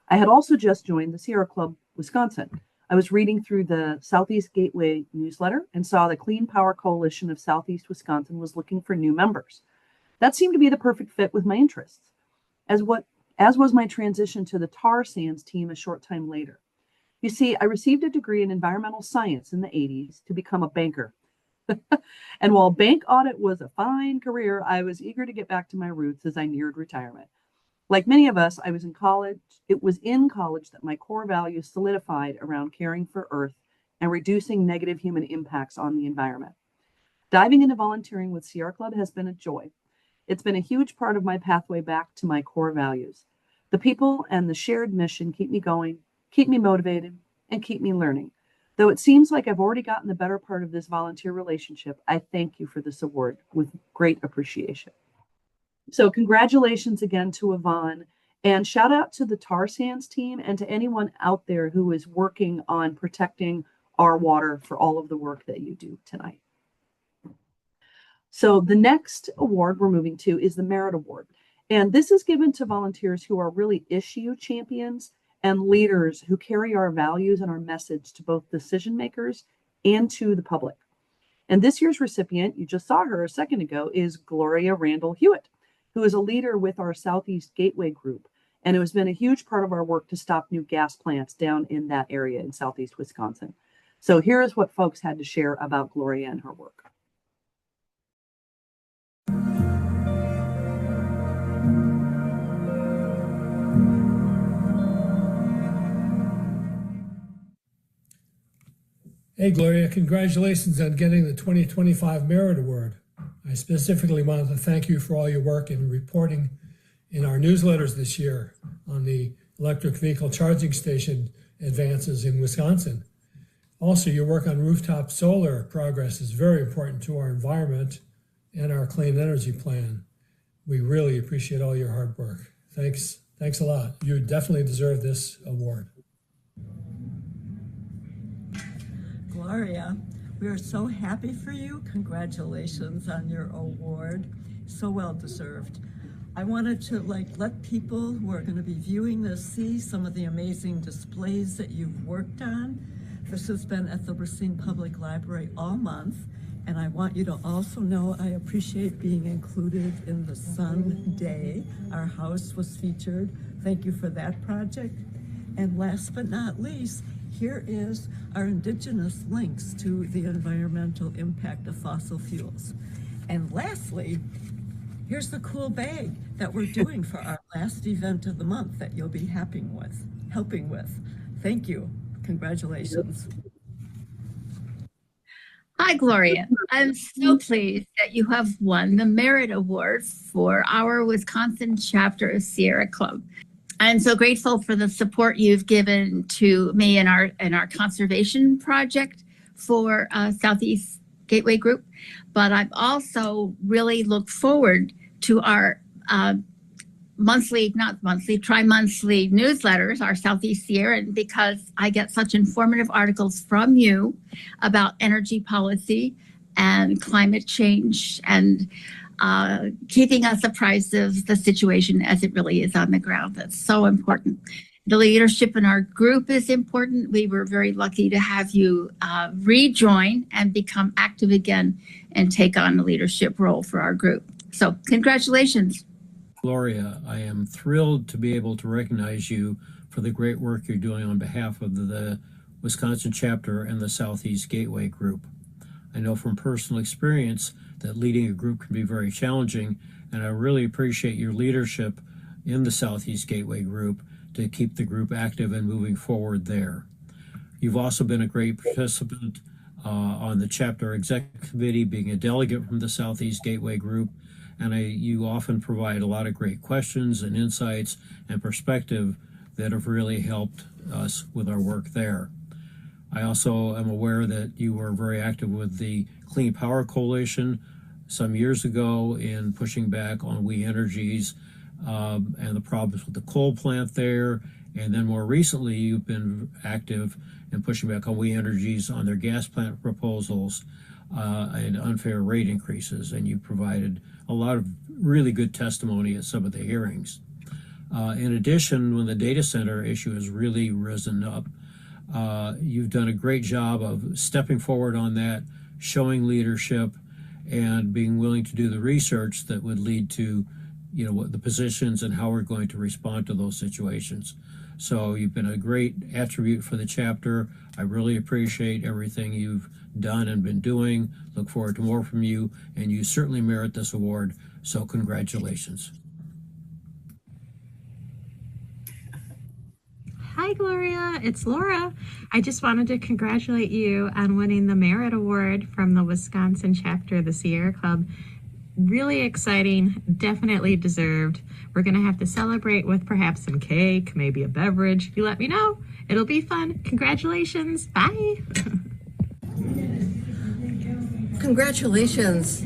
I had also just joined the Sierra Club Wisconsin. I was reading through the Southeast Gateway newsletter and saw the Clean Power Coalition of Southeast Wisconsin was looking for new members. That seemed to be the perfect fit with my interests, as was my transition to the tar sands team a short time later. You see, I received a degree in environmental science in the 80s to become a banker. And while bank audit was a fine career, I was eager to get back to my roots as I neared retirement. Like many of us, I was in college. It was in college that my core values solidified around caring for Earth and reducing negative human impacts on the environment. Diving into volunteering with Sierra Club has been a joy. It's been a huge part of my pathway back to my core values. The people and the shared mission keep me going, keep me motivated, and keep me learning. Though it seems like I've already gotten the better part of this volunteer relationship, I thank you for this award with great appreciation. So congratulations again to Yvonne, and shout out to the tar sands team and to anyone out there who is working on protecting our water for all of the work that you do tonight. So the next award we're moving to is the Merit Award. And this is given to volunteers who are really issue champions and leaders who carry our values and our message to both decision makers and to the public. And this year's recipient, you just saw her a second ago, is Gloria Randall Hewitt, who is a leader with our Southeast Gateway group. And it has been a huge part of our work to stop new gas plants down in that area in Southeast Wisconsin. So here is what folks had to share about Gloria and her work. Hey, Gloria, congratulations on getting the 2025 Merit Award. I specifically wanted to thank you for all your work in reporting in our newsletters this year on the electric vehicle charging station advances in Wisconsin. Also, your work on rooftop solar progress is very important to our environment and our clean energy plan. We really appreciate all your hard work. Thanks a lot. You definitely deserve this award. Gloria, we are so happy for you. Congratulations on your award. So well deserved. I wanted to let people who are going to be viewing this see some of the amazing displays that you've worked on. This has been at the Racine Public Library all month, and I want you to also know I appreciate being included in the Sun Day. Our house was featured. Thank you for that project. And last but not least, here is our indigenous links to the environmental impact of fossil fuels. And lastly, here's the cool bag that we're doing for our last event of the month that you'll be helping with. Thank you. Congratulations. Hi, Gloria. I'm so pleased that you have won the Merit Award for our Wisconsin chapter of Sierra Club. I'm so grateful for the support you've given to me in our conservation project for Southeast Gateway Group, but I've also really looked forward to our tri-monthly newsletters, our Southeast Sierra, because I get such informative articles from you about energy policy and climate change and keeping us apprised of the situation as it really is on the ground. That's so important. The leadership in our group is important. We were very lucky to have you rejoin and become active again and take on a leadership role for our group. So congratulations. Gloria, I am thrilled to be able to recognize you for the great work you're doing on behalf of the Wisconsin chapter and the Southeast Gateway Group. I know from personal experience that leading a group can be very challenging, and I really appreciate your leadership in the Southeast Gateway Group to keep the group active and moving forward there. You've also been a great participant on the chapter executive committee, being a delegate from the Southeast Gateway Group, and you often provide a lot of great questions and insights and perspective that have really helped us with our work there. I also am aware that you were very active with the Clean Power Coalition some years ago in pushing back on We Energies and the problems with the coal plant there. And then more recently, you've been active in pushing back on We Energies on their gas plant proposals and unfair rate increases. And you provided a lot of really good testimony at some of the hearings. In addition, when the data center issue has really risen up, you've done a great job of stepping forward on that, showing leadership, and being willing to do the research that would lead to, what the positions and how we're going to respond to those situations. So you've been a great attribute for the chapter. I really appreciate everything you've done and been doing. Look forward to more from you, and you certainly merit this award. So congratulations. Hi, Gloria. It's Laura. I just wanted to congratulate you on winning the Merit Award from the Wisconsin chapter of the Sierra Club. really exciting, definitely deserved. We're going to have to celebrate with perhaps some cake, maybe a beverage. You let me know. It'll be fun. Congratulations. Bye. Congratulations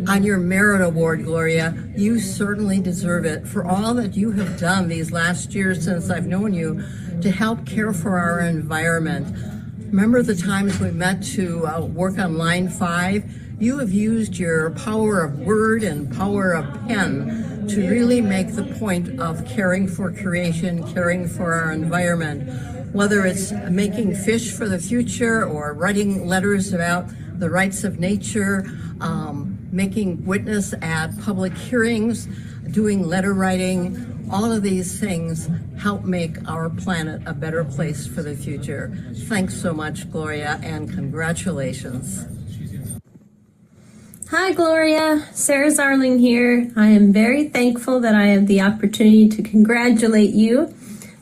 on your Merit Award, Gloria. You certainly deserve it for all that you have done these last years since I've known you to help care for our environment. Remember the times we met to work on line 5? You have used your power of word and power of pen to really make the point of caring for creation, caring for our environment, whether it's making fish for the future or writing letters about the rights of nature, making witness at public hearings, doing letter writing. All of these things help make our planet a better place for the future. Thanks so much, Gloria, and congratulations. Hi, Gloria. Sarah Zarling here. I am very thankful that I have the opportunity to congratulate you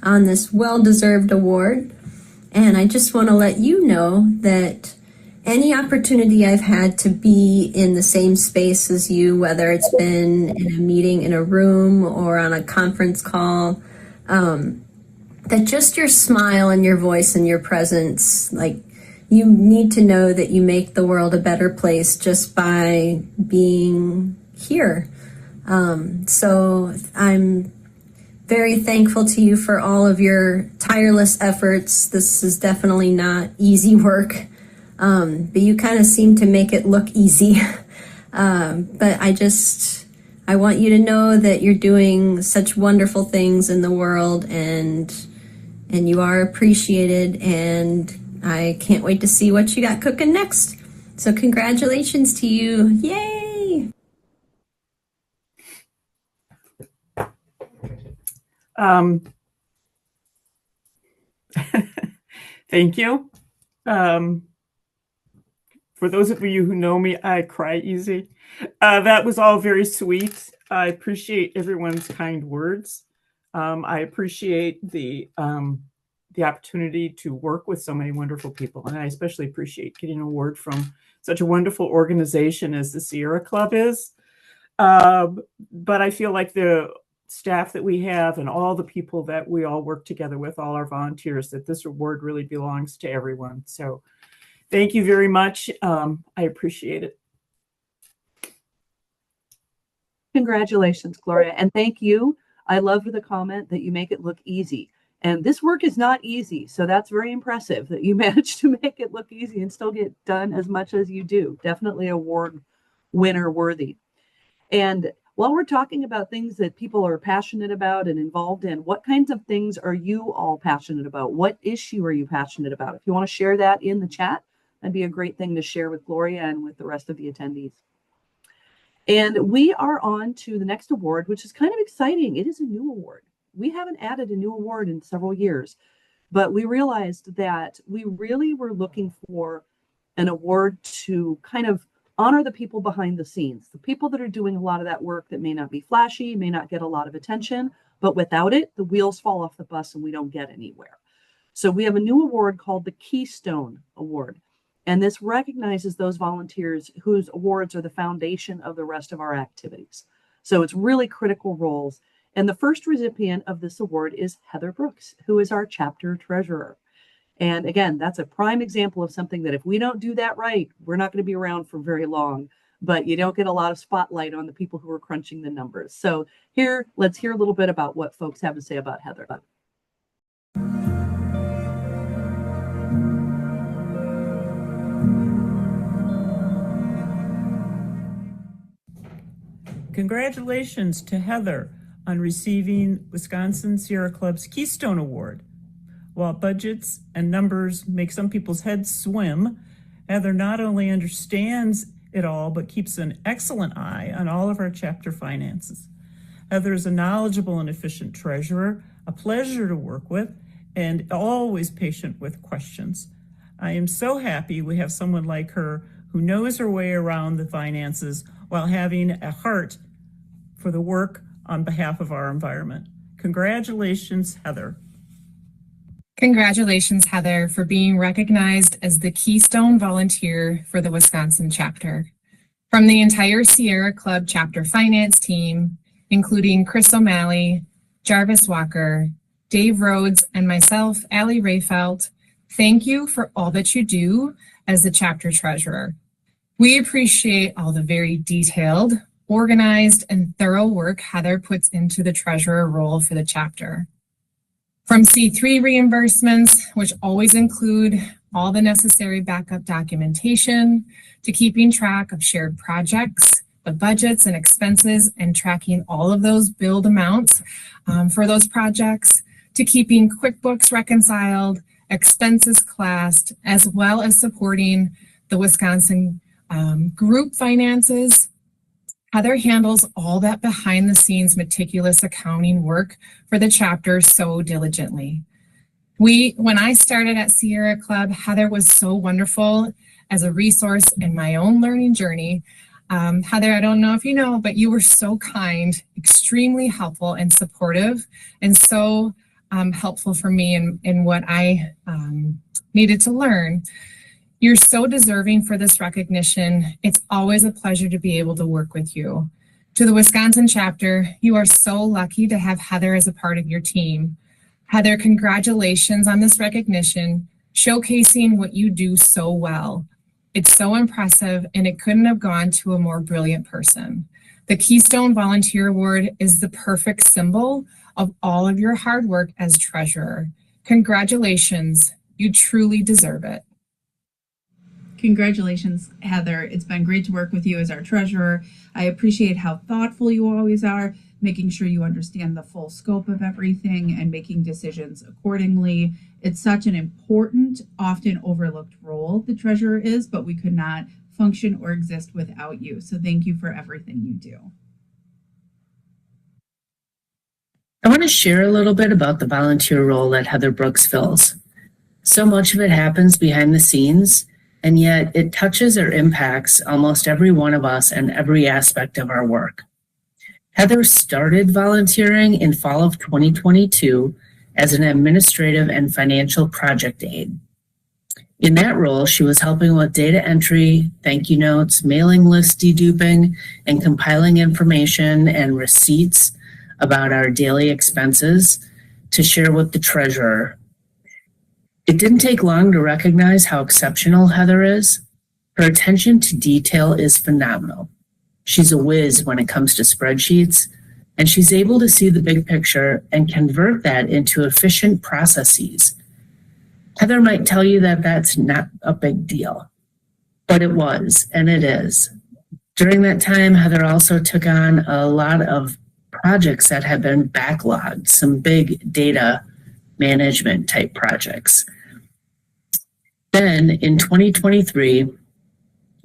on this well-deserved award. And I just want to let you know that any opportunity I've had to be in the same space as you, whether it's been in a meeting in a room or on a conference call, that just your smile and your voice and your presence, like, you need to know that you make the world a better place just by being here. So I'm very thankful to you for all of your tireless efforts. This is definitely not easy work. But you kind of seem to make it look easy. But I want you to know that you're doing such wonderful things in the world, and you are appreciated, and I can't wait to see what you got cooking next. So congratulations to you. Yay! Thank you. For those of you who know me, I cry easy. That was all very sweet. I appreciate everyone's kind words. I appreciate the opportunity to work with so many wonderful people. And I especially appreciate getting an award from such a wonderful organization as the Sierra Club is. But I feel like the staff that we have and all the people that we all work together with, all our volunteers, that this award really belongs to everyone. So thank you very much. I appreciate it. Congratulations, Gloria. And thank you. I love the comment that you make it look easy. And this work is not easy. So that's very impressive that you managed to make it look easy and still get done as much as you do. Definitely award winner worthy. And while we're talking about things that people are passionate about and involved in, what kinds of things are you all passionate about? What issue are you passionate about? If you want to share that in the chat, that'd be a great thing to share with Gloria and with the rest of the attendees. And we are on to the next award, which is kind of exciting. It is a new award. We haven't added a new award in several years, but we realized that we really were looking for an award to kind of honor the people behind the scenes, the people that are doing a lot of that work that may not be flashy, may not get a lot of attention, but without it, the wheels fall off the bus and we don't get anywhere. So we have a new award called the Keystone Award. And this recognizes those volunteers whose awards are the foundation of the rest of our activities. So it's really critical roles. And the first recipient of this award is Heather Brooks, who is our chapter treasurer. And again, that's a prime example of something that if we don't do that right, we're not going to be around for very long. But you don't get a lot of spotlight on the people who are crunching the numbers. So here, let's hear a little bit about what folks have to say about Heather. Congratulations to Heather on receiving Wisconsin Sierra Club's Keystone Award. While budgets and numbers make some people's heads swim, Heather not only understands it all, but keeps an excellent eye on all of our chapter finances. Heather is a knowledgeable and efficient treasurer, a pleasure to work with, and always patient with questions. I am so happy we have someone like her who knows her way around the finances while having a heart for the work on behalf of our environment. Congratulations, Heather. Congratulations, Heather, for being recognized as the Keystone Volunteer for the Wisconsin chapter. From the entire Sierra Club chapter finance team, including Chris O'Malley, Jarvis Walker, Dave Rhodes, and myself, Allie Rayfelt, thank you for all that you do as the chapter treasurer. We appreciate all the very detailed, organized, and thorough work Heather puts into the treasurer role for the chapter. From C3 reimbursements, which always include all the necessary backup documentation, to keeping track of shared projects, the budgets and expenses, and tracking all of those billed amounts for those projects, to keeping QuickBooks reconciled, expenses classed, as well as supporting the Wisconsin group finances. Heather handles all that behind the scenes meticulous accounting work for the chapter so diligently. When I started at Sierra Club, Heather was so wonderful as a resource in my own learning journey. Heather, I don't know if you know, but you were so kind, extremely helpful and supportive, and so helpful for me in what I needed to learn. You're so deserving for this recognition. It's always a pleasure to be able to work with you. To the Wisconsin chapter, you are so lucky to have Heather as a part of your team. Heather, congratulations on this recognition, showcasing what you do so well. It's so impressive, and it couldn't have gone to a more brilliant person. The Keystone Volunteer Award is the perfect symbol of all of your hard work as treasurer. Congratulations, you truly deserve it. Congratulations, Heather. It's been great to work with you as our treasurer. I appreciate how thoughtful you always are, making sure you understand the full scope of everything and making decisions accordingly. It's such an important, often overlooked role the treasurer is, but we could not function or exist without you. So thank you for everything you do. I want to share a little bit about the volunteer role that Heather Brooks fills. So much of it happens behind the scenes, and yet it touches or impacts almost every one of us and every aspect of our work. Heather started volunteering in fall of 2022 as an administrative and financial project aide. In that role, she was helping with data entry, thank you notes, mailing list deduping, and compiling information and receipts about our daily expenses to share with the treasurer. It didn't take long to recognize how exceptional Heather is. Her attention to detail is phenomenal. She's a whiz when it comes to spreadsheets, and she's able to see the big picture and convert that into efficient processes. Heather might tell you that that's not a big deal, but it was, and it is. During that time, Heather also took on a lot of projects that had been backlogged, some big data management type projects. Then in 2023,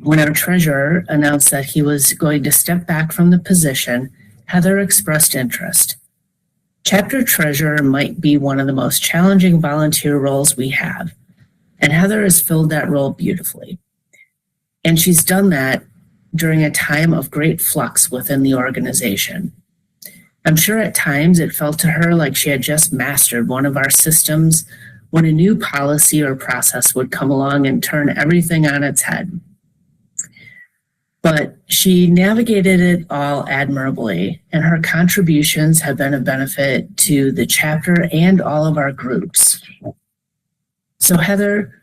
when our treasurer announced that he was going to step back from the position, Heather expressed interest. Chapter treasurer might be one of the most challenging volunteer roles we have, and Heather has filled that role beautifully. And she's done that during a time of great flux within the organization. I'm sure at times it felt to her like she had just mastered one of our systems when a new policy or process would come along and turn everything on its head. But she navigated it all admirably, and her contributions have been a benefit to the chapter and all of our groups. So Heather,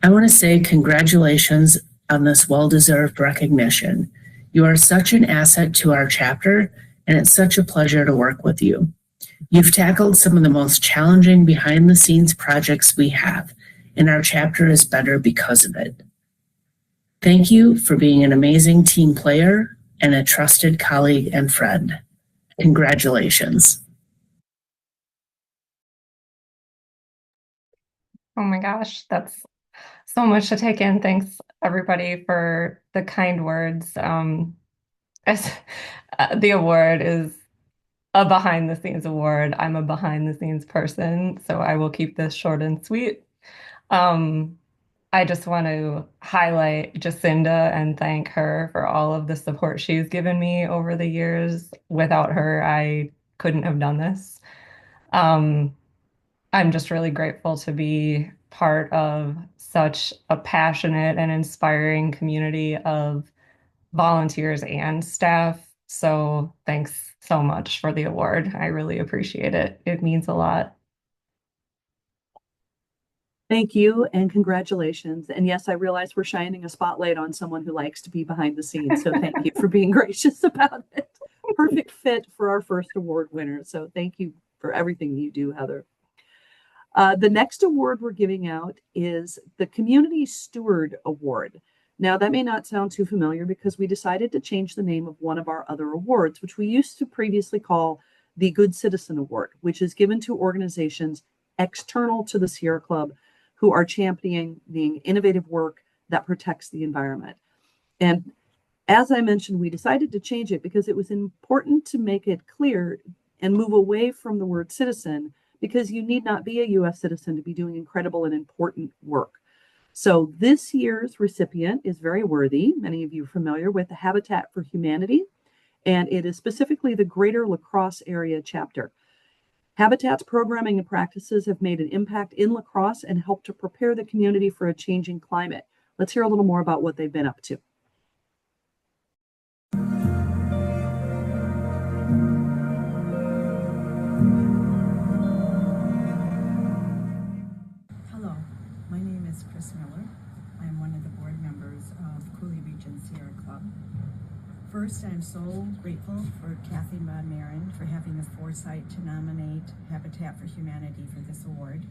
I want to say congratulations on this well-deserved recognition. You are such an asset to our chapter, and it's such a pleasure to work with you. You've tackled some of the most challenging behind-the-scenes projects we have, and our chapter is better because of it. Thank you for being an amazing team player and a trusted colleague and friend. Congratulations. Oh my gosh, that's so much to take in. Thanks everybody for the kind words. The award is a behind the scenes award. I'm a behind the scenes person, so I will keep this short and sweet. I just want to highlight Jacinda and thank her for all of the support she's given me over the years. Without her, I couldn't have done this. I'm just really grateful to be part of such a passionate and inspiring community of volunteers and staff. So thanks so much for the award. I really appreciate it. It means a lot. Thank you and congratulations. And yes, I realize we're shining a spotlight on someone who likes to be behind the scenes. So thank you for being gracious about it. Perfect fit for our first award winner. So thank you for everything you do, Heather. The next award we're giving out is the Community Steward Award. Now, that may not sound too familiar because we decided to change the name of one of our other awards, which we used to previously call the Good Citizen Award, which is given to organizations external to the Sierra Club who are championing the innovative work that protects the environment. And as I mentioned, we decided to change it because it was important to make it clear and move away from the word citizen, because you need not be a U.S. citizen to be doing incredible and important work. So this year's recipient is very worthy. Many of you are familiar with the Habitat for Humanity, and it is specifically the Greater La Crosse area chapter. Habitat's programming and practices have made an impact in La Crosse and helped to prepare the community for a changing climate. Let's hear a little more about what they've been up to. Hello, my name is Chris Miller. I'm one of the board members of Coulee Region Sierra Club. First, I'm so grateful for Kathy Von Marin for having the foresight to nominate Habitat for Humanity for this award.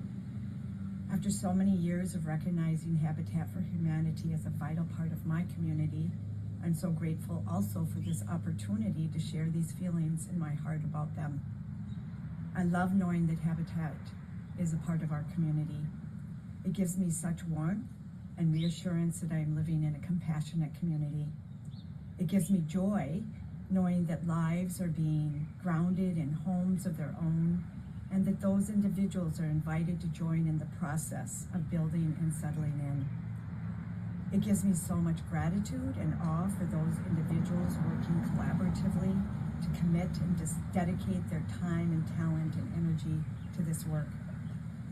After so many years of recognizing Habitat for Humanity as a vital part of my community, I'm so grateful also for this opportunity to share these feelings in my heart about them. I love knowing that Habitat is a part of our community. It gives me such warmth and reassurance that I am living in a compassionate community. It gives me joy knowing that lives are being grounded in homes of their own, and that those individuals are invited to join in the process of building and settling in. It gives me so much gratitude and awe for those individuals working collaboratively to commit and just dedicate their time and talent and energy to this work.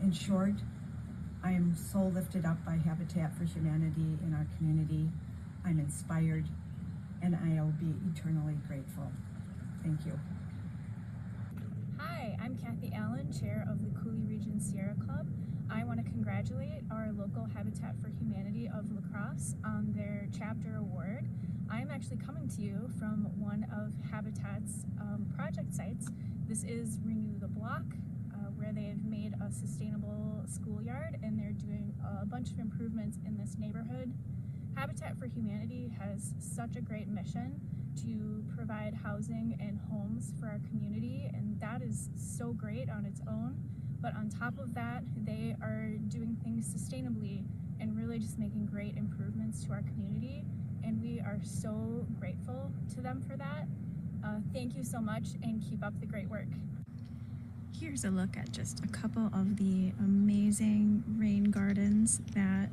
In short, I am so lifted up by Habitat for Humanity in our community. I'm inspired, and I'll be eternally grateful. Thank you. Hi, I'm Kathy Allen, Chair of the Coulee Region Sierra Club. I want to congratulate our local Habitat for Humanity of La Crosse on their chapter award. I'm actually coming to you from one of Habitat's project sites. This is Renew the Block, where they have made a sustainable schoolyard, and they're doing a bunch of improvements in this neighborhood. Habitat for Humanity has such a great mission to provide housing and homes for our community, and that is so great on its own. But on top of that, they are doing things sustainably and really just making great improvements to our community, and we are so grateful to them for that. Thank you so much, and keep up the great work. Here's a look at just a couple of the amazing rain gardens that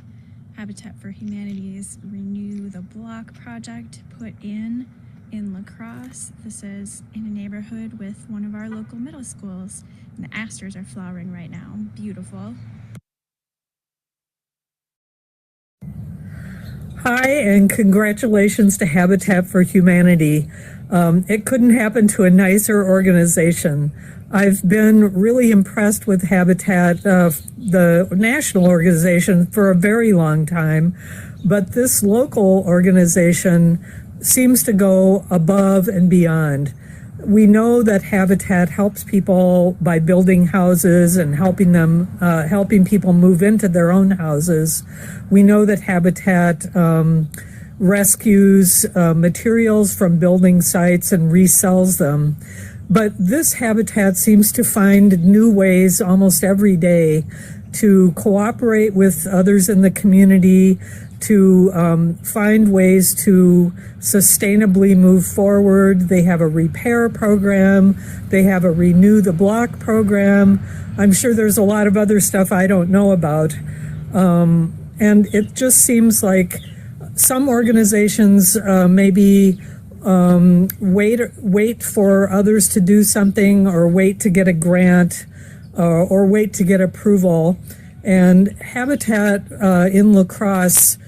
Habitat for Humanity's Renew the Block project put in La Crosse. This is in a neighborhood with one of our local middle schools, and the asters are flowering right now. Beautiful. Hi, and congratulations to Habitat for Humanity. It couldn't happen to a nicer organization. I've been really impressed with Habitat, the national organization, for a very long time, but this local organization seems to go above and beyond. We know that Habitat helps people by building houses and helping people move into their own houses. We know that Habitat rescues materials from building sites and resells them. But this Habitat seems to find new ways almost every day to cooperate with others in the community, to find ways to sustainably move forward. They have a repair program. They have a Renew the Block program. I'm sure there's a lot of other stuff I don't know about. And it just seems like some organizations maybe wait for others to do something, or wait to get a grant, or wait to get approval. And Habitat in La Crosse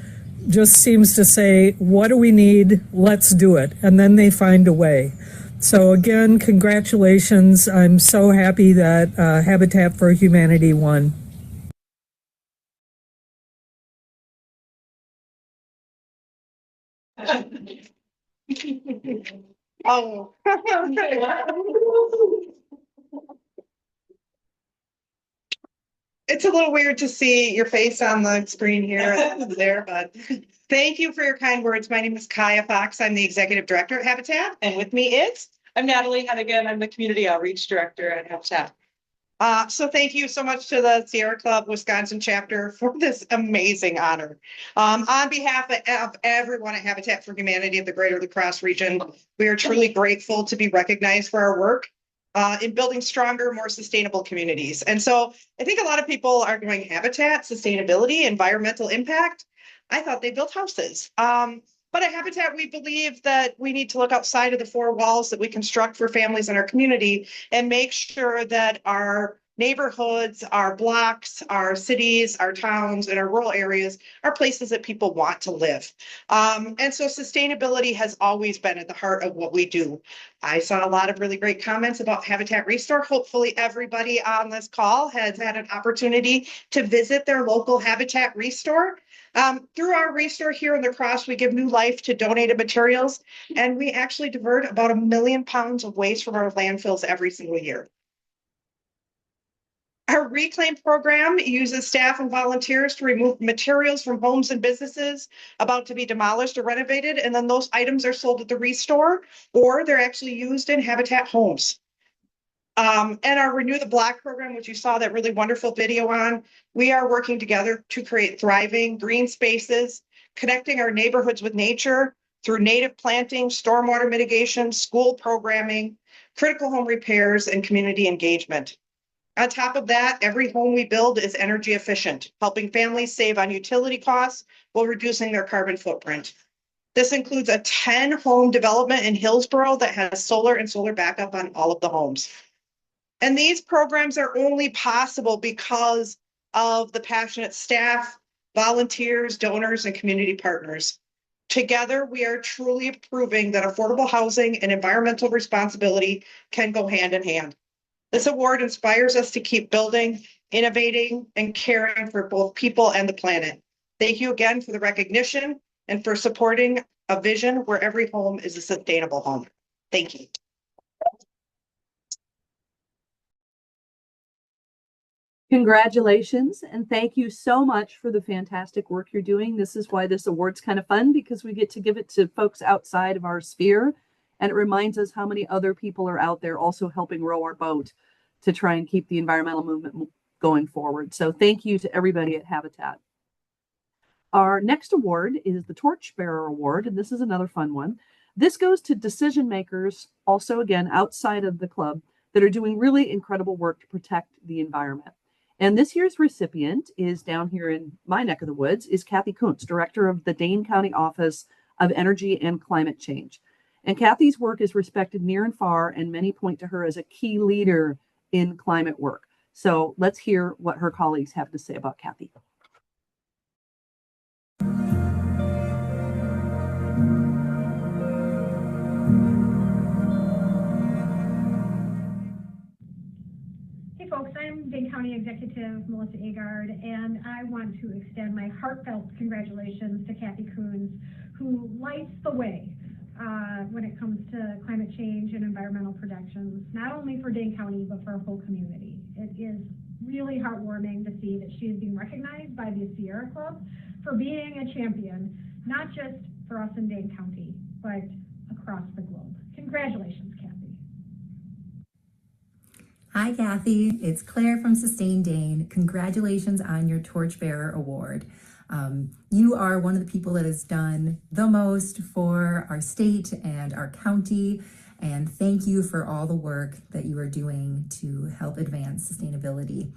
just seems to say, what do we need? Let's do it. And then they find a way. So again, congratulations. I'm so happy that Habitat for Humanity won. Oh. It's a little weird to see your face on the screen here there, but thank you for your kind words. My name is Kaya Fox. I'm the Executive Director at Habitat, and with me is I'm Natalie Hennigan. I'm the Community Outreach Director at Habitat. So thank you so much to the Sierra Club Wisconsin chapter for this amazing honor. On behalf of everyone at Habitat for Humanity of the Greater La Crosse region, we are truly grateful to be recognized for our work in building stronger, more sustainable communities. And so I think a lot of people are going habitat, sustainability, environmental impact. I thought they built houses. But at Habitat, we believe that we need to look outside of the four walls that we construct for families in our community and make sure that our neighborhoods, our blocks, our cities, our towns, and our rural areas are places that people want to live. And so sustainability has always been at the heart of what we do. I saw a lot of really great comments about Habitat Restore. Hopefully everybody on this call has had an opportunity to visit their local Habitat Restore. Through our Restore here in the Crosse, we give new life to donated materials, and we actually divert about 1 million pounds of waste from our landfills every single year. Our Reclaim program uses staff and volunteers to remove materials from homes and businesses about to be demolished or renovated, and then those items are sold at the Restore, or they're actually used in Habitat homes. And our Renew the Block program, which you saw that really wonderful video on, we are working together to create thriving green spaces, connecting our neighborhoods with nature through native planting, stormwater mitigation, school programming, critical home repairs, and community engagement. On top of that, every home we build is energy efficient, helping families save on utility costs while reducing their carbon footprint. This includes a 10-home development in Hillsborough that has solar and solar backup on all of the homes. And these programs are only possible because of the passionate staff, volunteers, donors, and community partners. Together, we are truly proving that affordable housing and environmental responsibility can go hand in hand. This award inspires us to keep building, innovating, and caring for both people and the planet. Thank you again for the recognition and for supporting a vision where every home is a sustainable home. Thank you. Congratulations, and thank you so much for the fantastic work you're doing. This is why this award's kind of fun, because we get to give it to folks outside of our sphere, and it reminds us how many other people are out there also helping row our boat to try and keep the environmental movement going forward. So thank you to everybody at Habitat. Our next award is the Torchbearer Award, and this is another fun one. This goes to decision makers, also again outside of the club, that are doing really incredible work to protect the environment. And this year's recipient is down here in my neck of the woods, is Kathy Kuntz, director of the Dane County Office of Energy and Climate Change. And Kathy's work is respected near and far, and many point to her as a key leader in climate work. So let's hear what her colleagues have to say about Kathy. Hey folks, I'm Dane County Executive Melissa Agard, and I want to extend my heartfelt congratulations to Kathy Kuntz, who lights the way when it comes to climate change and environmental protections, not only for Dane County, but for our whole community. It is really heartwarming to see that she is being recognized by the Sierra Club for being a champion, not just for us in Dane County, but across the globe. Congratulations, Kathy. Hi, Kathy. It's Claire from Sustain Dane. Congratulations on your Torchbearer Award. You are one of the people that has done the most for our state and our county, and thank you for all the work that you are doing to help advance sustainability.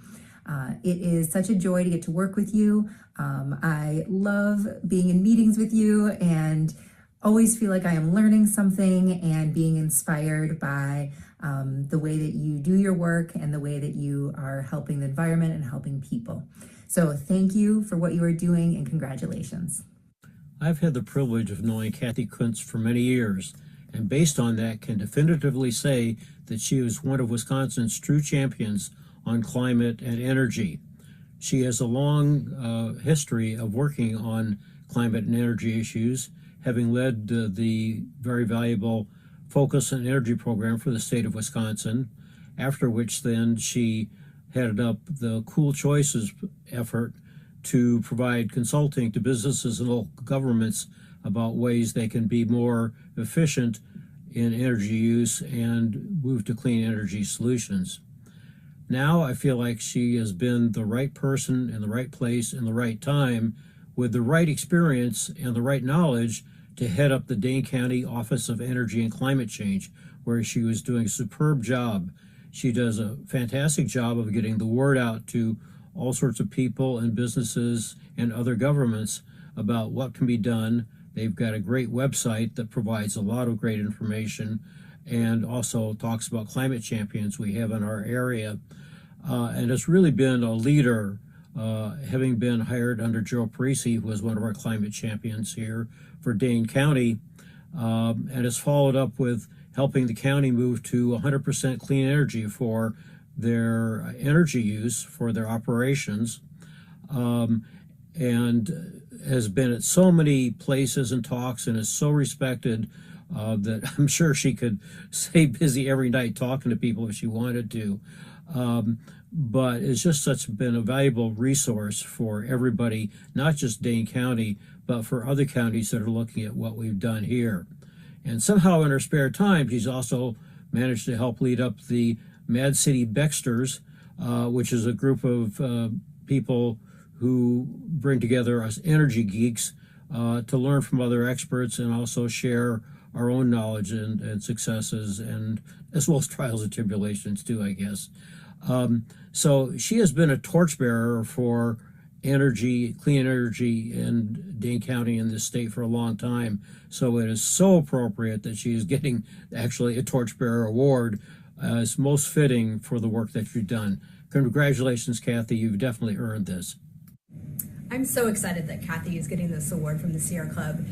It is such a joy to get to work with you. I love being in meetings with you and always feel like I am learning something and being inspired by the way that you do your work and the way that you are helping the environment and helping people. So thank you for what you are doing, and congratulations. I've had the privilege of knowing Kathy Kuntz for many years, and based on that, can definitively say that she is one of Wisconsin's true champions on climate and energy. She has a long history of working on climate and energy issues, having led the very valuable Focus on Energy program for the state of Wisconsin, after which then she headed up the Cool Choices effort to provide consulting to businesses and local governments about ways they can be more efficient in energy use and move to clean energy solutions. Now I feel like she has been the right person in the right place in the right time with the right experience and the right knowledge to head up the Dane County Office of Energy and Climate Change, where she was doing a superb job. She does a fantastic job of getting the word out to all sorts of people and businesses and other governments about what can be done. They've got a great website that provides a lot of great information and also talks about climate champions we have in our area. And it's really been a leader, having been hired under Joe Tracy, who was one of our climate champions here for Dane County, and has followed up with helping the county move to 100% clean energy for their energy use for their operations, and has been at so many places and talks and is so respected that I'm sure she could stay busy every night talking to people if she wanted to. But it's just been a valuable resource for everybody, not just Dane County, but for other counties that are looking at what we've done here. And somehow in her spare time, she's also managed to help lead up the Mad City Bexters, which is a group of people who bring together us energy geeks to learn from other experts and also share our own knowledge and successes, and as well as trials and tribulations too, I guess. So she has been a torchbearer for energy, clean energy in Dane County in this state for a long time. So it is so appropriate that she is getting actually a Torchbearer Award as most fitting for the work that you've done. Congratulations, Kathy. You've definitely earned this. I'm so excited that Kathy is getting this award from the Sierra Club.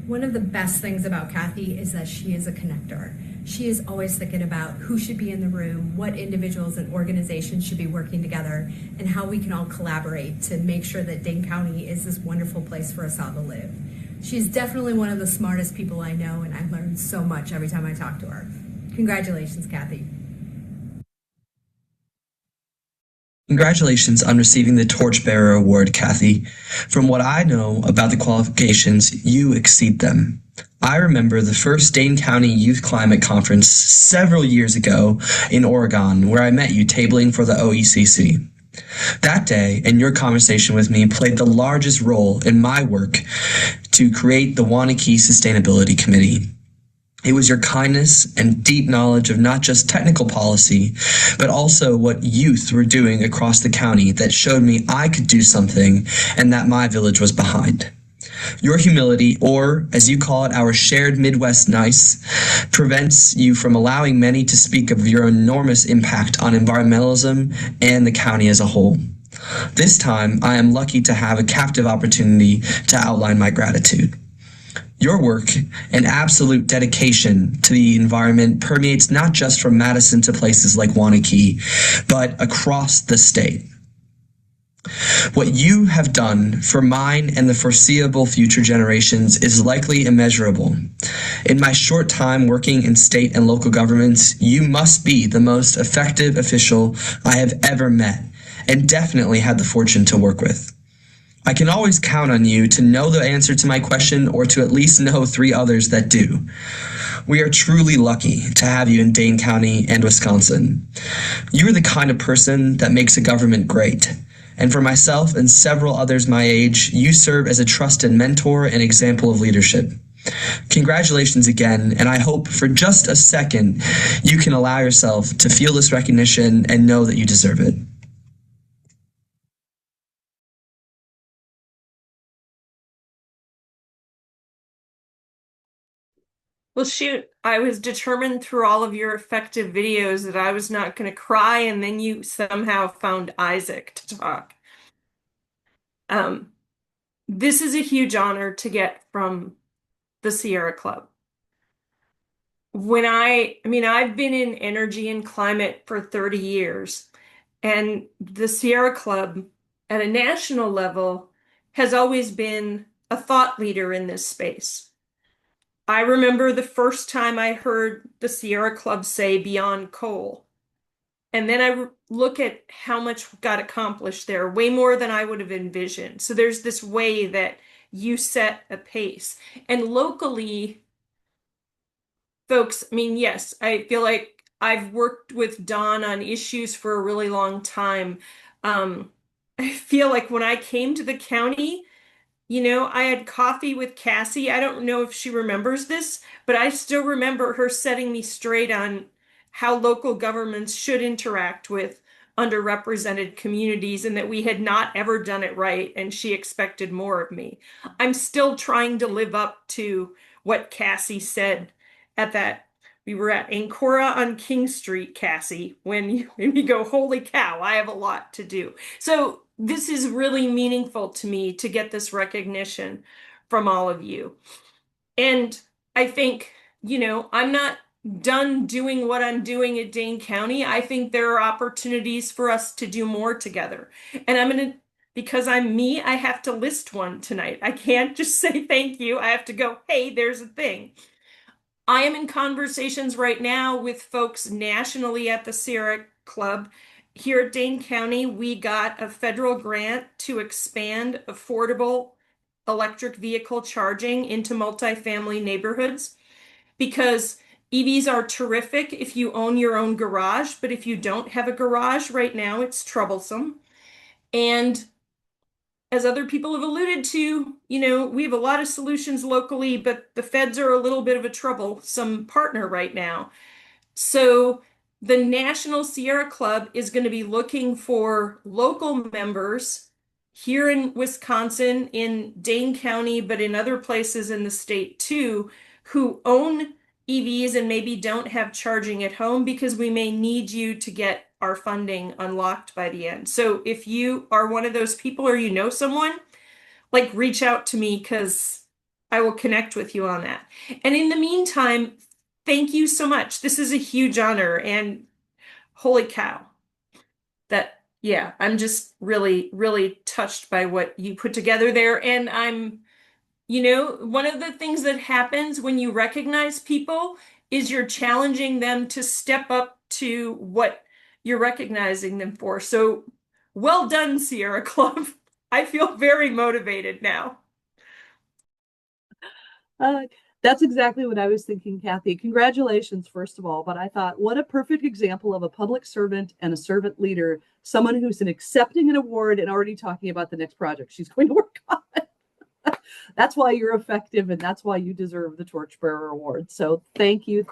One of the best things about Kathy is that she is a connector. She is always thinking about who should be in the room, what individuals and organizations should be working together, and how we can all collaborate to make sure that Dane County is this wonderful place for us all to live. She's definitely one of the smartest people I know, and I learn so much every time I talk to her. Congratulations, Kathy. Congratulations on receiving the Torchbearer Award, Kathy. From what I know about the qualifications, you exceed them. I remember the first Dane County Youth Climate Conference several years ago in Oregon, where I met you tabling for the OECC. That day, and your conversation with me played the largest role in my work to create the Wanakee Sustainability Committee. It was your kindness and deep knowledge of not just technical policy, but also what youth were doing across the county that showed me I could do something and that my village was behind. Your humility, or as you call it, our shared Midwest nice, prevents you from allowing many to speak of your enormous impact on environmentalism and the county as a whole. This time, I am lucky to have a captive opportunity to outline my gratitude. Your work and absolute dedication to the environment permeates not just from Madison to places like Wanakee, but across the state. What you have done for mine and the foreseeable future generations is likely immeasurable. In my short time working in state and local governments, you must be the most effective official I have ever met, and definitely had the fortune to work with. I can always count on you to know the answer to my question, or to at least know 3 others that do. We are truly lucky to have you in Dane County and Wisconsin. You are the kind of person that makes a government great. And for myself and several others my age, you serve as a trusted mentor and example of leadership. Congratulations again, and I hope for just a second you can allow yourself to feel this recognition and know that you deserve it. Well, shoot, I was determined through all of your effective videos that I was not going to cry, and then you somehow found Isaac to talk. this is a huge honor to get from the Sierra Club. I've been in energy and climate for 30 years, and the Sierra Club at a national level has always been a thought leader in this space. I remember the first time I heard the Sierra Club say beyond coal. And then I look at how much got accomplished there, way more than I would have envisioned. So there's this way that you set a pace. And locally, folks, yes, I feel like I've worked with Dawn on issues for a really long time. I feel like when I came to the county, I had coffee with Cassie. I don't know if she remembers this, but I still remember her setting me straight on how local governments should interact with underrepresented communities and that we had not ever done it right, and she expected more of me. I'm still trying to live up to what Cassie said at that. We were at Ancora on King Street, Cassie, when you go, holy cow, I have a lot to do. So this is really meaningful to me to get this recognition from all of you. And I think, I'm not done doing what I'm doing at Dane County. I think there are opportunities for us to do more together. And because I'm me, I have to list one tonight. I can't just say thank you. I have to go, hey, there's a thing. I am in conversations right now with folks nationally at the Sierra Club. Here at Dane County, we got a federal grant to expand affordable electric vehicle charging into multifamily neighborhoods, because EVs are terrific if you own your own garage, but if you don't have a garage right now, it's troublesome. And as other people have alluded to, we have a lot of solutions locally, but the feds are a little bit of a troublesome partner right now. So the National Sierra Club is going to be looking for local members here in Wisconsin, in Dane County, but in other places in the state too, who own EVs and maybe don't have charging at home, because we may need you to get our funding unlocked by the end. So if you are one of those people or you know someone, reach out to me, because I will connect with you on that. And in the meantime, thank you so much. This is a huge honor, and holy cow. I'm just really, really touched by what you put together there. And I'm, one of the things that happens when you recognize people is you're challenging them to step up to what you're recognizing them for. So well done, Sierra Club. I feel very motivated now. That's exactly what I was thinking, Kathy. Congratulations, first of all. But I thought, what a perfect example of a public servant and a servant leader, someone who's accepting an award and already talking about the next project she's going to work on. That's why you're effective, and that's why you deserve the Torchbearer Award. So thank you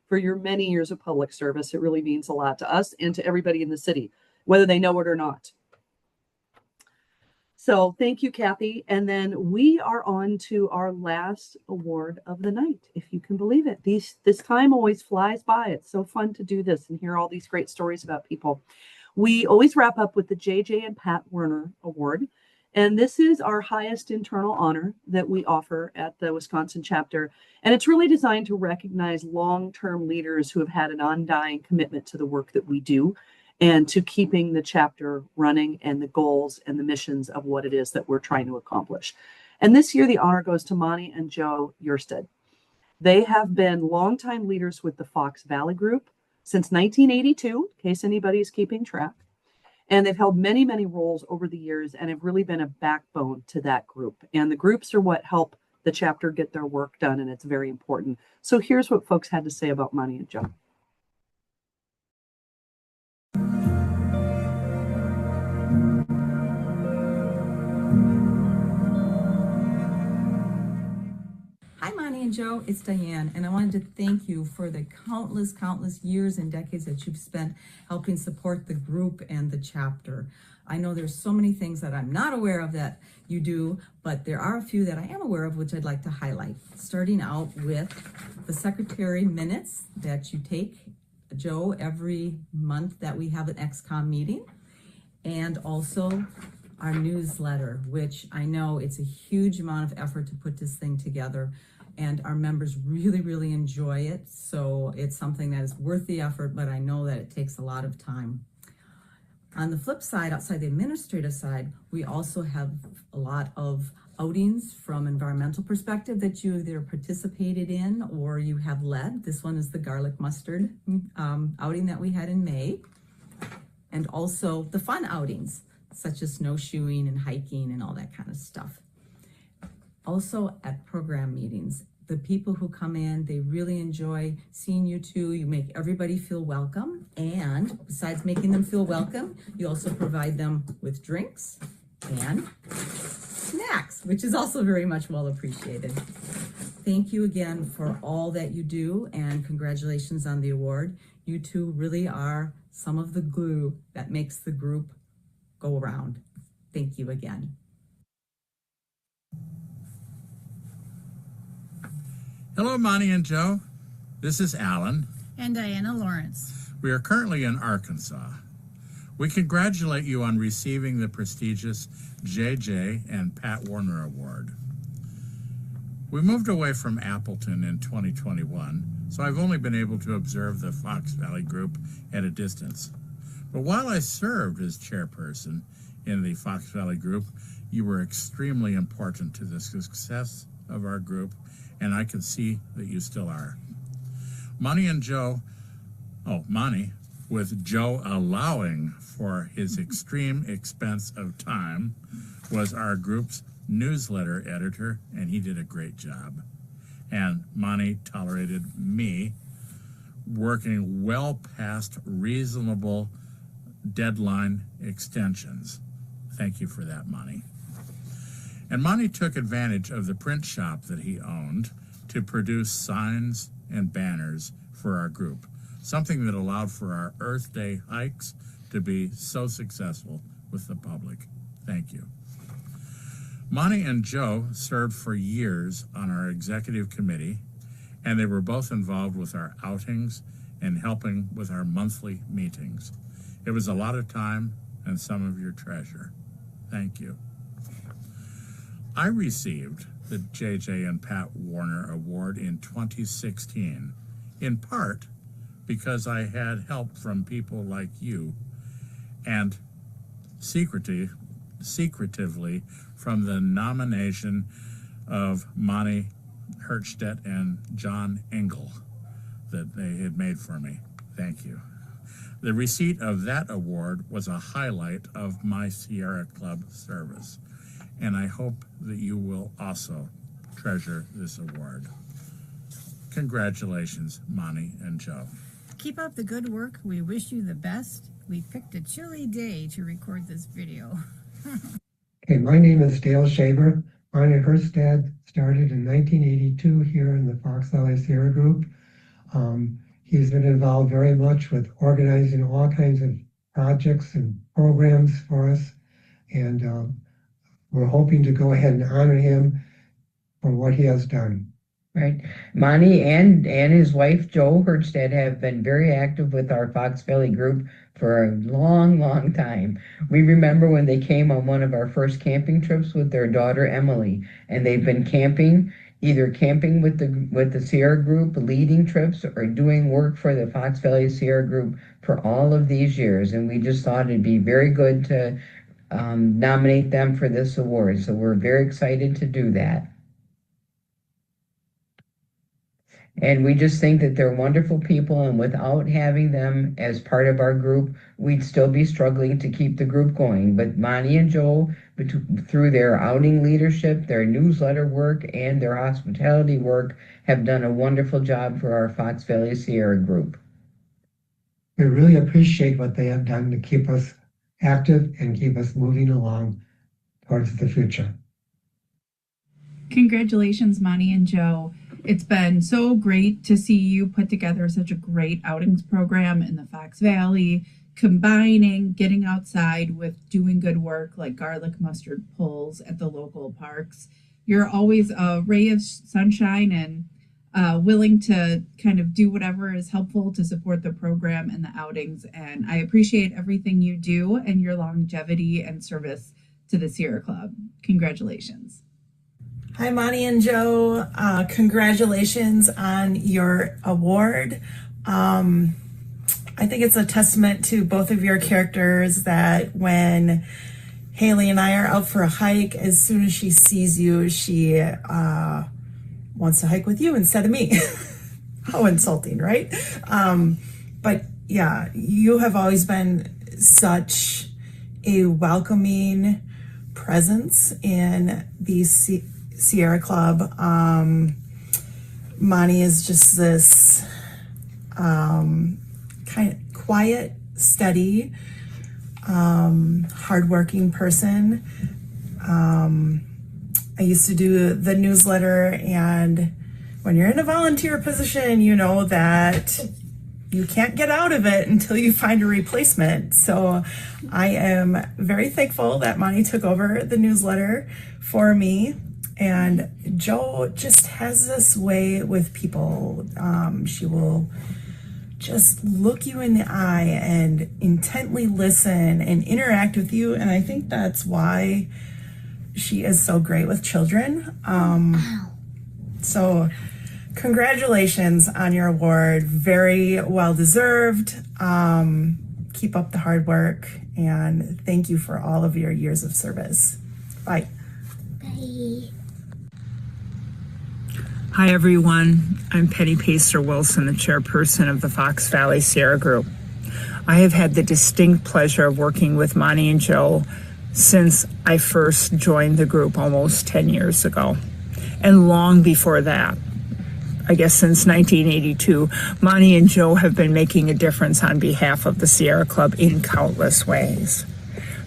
for your many years of public service. It really means a lot to us and to everybody in the city, whether they know it or not. So thank you, Kathy. And then we are on to our last award of the night, if you can believe it. This time always flies by. It's so fun to do this and hear all these great stories about people. We always wrap up with the JJ and Pat Werner Award. And this is our highest internal honor that we offer at the Wisconsin chapter. And it's really designed to recognize long-term leaders who have had an undying commitment to the work that we do, and to keeping the chapter running, and the goals and the missions of what it is that we're trying to accomplish. And this year, the honor goes to Monny and Joe Hjerstedt. They have been longtime leaders with the Fox Valley Group since 1982, in case anybody's keeping track. And they've held many, many roles over the years and have really been a backbone to that group. And the groups are what help the chapter get their work done, and it's very important. So here's what folks had to say about Monny and Joe. Hi, Monny and Joe, it's Diane, and I wanted to thank you for the countless years and decades that you've spent helping support the group and the chapter. I know there's so many things that I'm not aware of that you do, but there are a few that I am aware of, which I'd like to highlight. Starting out with the secretary minutes that you take, Joe, every month that we have an XCOM meeting, and also our newsletter, which I know it's a huge amount of effort to put this thing together, and our members really, really enjoy it. So it's something that is worth the effort, but I know that it takes a lot of time. On the flip side, outside the administrative side, we also have a lot of outings from environmental perspective that you either participated in or you have led. This one is the garlic mustard outing that we had in May. And also the fun outings, such as snowshoeing and hiking and all that kind of stuff. Also at program meetings, the people who come in, they really enjoy seeing you two. You make everybody feel welcome. And besides making them feel welcome, you also provide them with drinks and snacks, which is also very much well appreciated. Thank you again for all that you do, and congratulations on the award. You two really are some of the glue that makes the group go around. Thank you again. Hello, Monny and Joe. This is Alan. And Diana Lawrence. We are currently in Arkansas. We congratulate you on receiving the prestigious JJ and Pat Werner Award. We moved away from Appleton in 2021, so I've only been able to observe the Fox Valley Group at a distance. But while I served as chairperson in the Fox Valley Group, you were extremely important to the success of our group, and I can see that you still are. Monny, with Joe allowing for his extreme expense of time, was our group's newsletter editor, and he did a great job. And Monny tolerated me working well past reasonable deadline extensions. Thank you for that, Monny. And Monny took advantage of the print shop that he owned to produce signs and banners for our group, something that allowed for our Earth Day hikes to be so successful with the public. Thank you. Monny and Joe served for years on our executive committee, and they were both involved with our outings and helping with our monthly meetings. It was a lot of time and some of your treasure. Thank you. I received the JJ and Pat Werner Award in 2016, in part because I had help from people like you and secretively from the nomination of Monny, Hjerstedt, and John Engel that they had made for me. Thank you. The receipt of that award was a highlight of my Sierra Club service, and I hope that you will also treasure this award. Congratulations, Monny and Joe. Keep up the good work. We wish you the best. We picked a chilly day to record this video. Okay, my name is Dale Shaver. Monny Hjerstedt started in 1982 here in the Fox Valley Sierra Group. He's been involved very much with organizing all kinds of projects and programs for us, and we're hoping to go ahead and honor him for what he has done. Right. Monny and his wife, Joe Hjerstedt, have been very active with our Fox Valley group for a long, long time. We remember when they came on one of our first camping trips with their daughter, Emily, and they've been camping, either camping with the Sierra group, leading trips, or doing work for the Fox Valley Sierra group for all of these years. And we just thought it'd be very good to nominate them for this award. So we're very excited to do that. And we just think that they're wonderful people, and without having them as part of our group, we'd still be struggling to keep the group going. But Monny and Joe, through their outing leadership, their newsletter work, and their hospitality work, have done a wonderful job for our Fox Valley Sierra group. We really appreciate what they have done to keep us active and keep us moving along towards the future. Congratulations, Monny and Joe. It's been so great to see you put together such a great outings program in the Fox Valley, combining getting outside with doing good work like garlic mustard pulls at the local parks. You're always a ray of sunshine and willing to kind of do whatever is helpful to support the program and the outings. And I appreciate everything you do and your longevity and service to the Sierra Club. Congratulations. Hi, Monny and Joe. Congratulations on your award. I think it's a testament to both of your characters that when Haley and I are out for a hike, as soon as she sees you, she wants to hike with you instead of me. How insulting, right? But yeah, you have always been such a welcoming presence in the Sierra Club. Monny is just this kind of quiet, steady, hardworking person. I used to do the newsletter, and when you're in a volunteer position, you know that you can't get out of it until you find a replacement. So I am very thankful that Monny took over the newsletter for me. And Joe just has this way with people. She will just look you in the eye and intently listen and interact with you. And I think that's why she is so great with children. So congratulations on your award. Very well deserved. Keep up the hard work, and thank you for all of your years of service. Bye. Bye. Hi, everyone. I'm Penny Pacer Wilson, the chairperson of the Fox Valley Sierra Group. I have had the distinct pleasure of working with Monny and Joe since I first joined the group almost 10 years ago. And long before that, I guess since 1982, Monny and Joe have been making a difference on behalf of the Sierra Club in countless ways.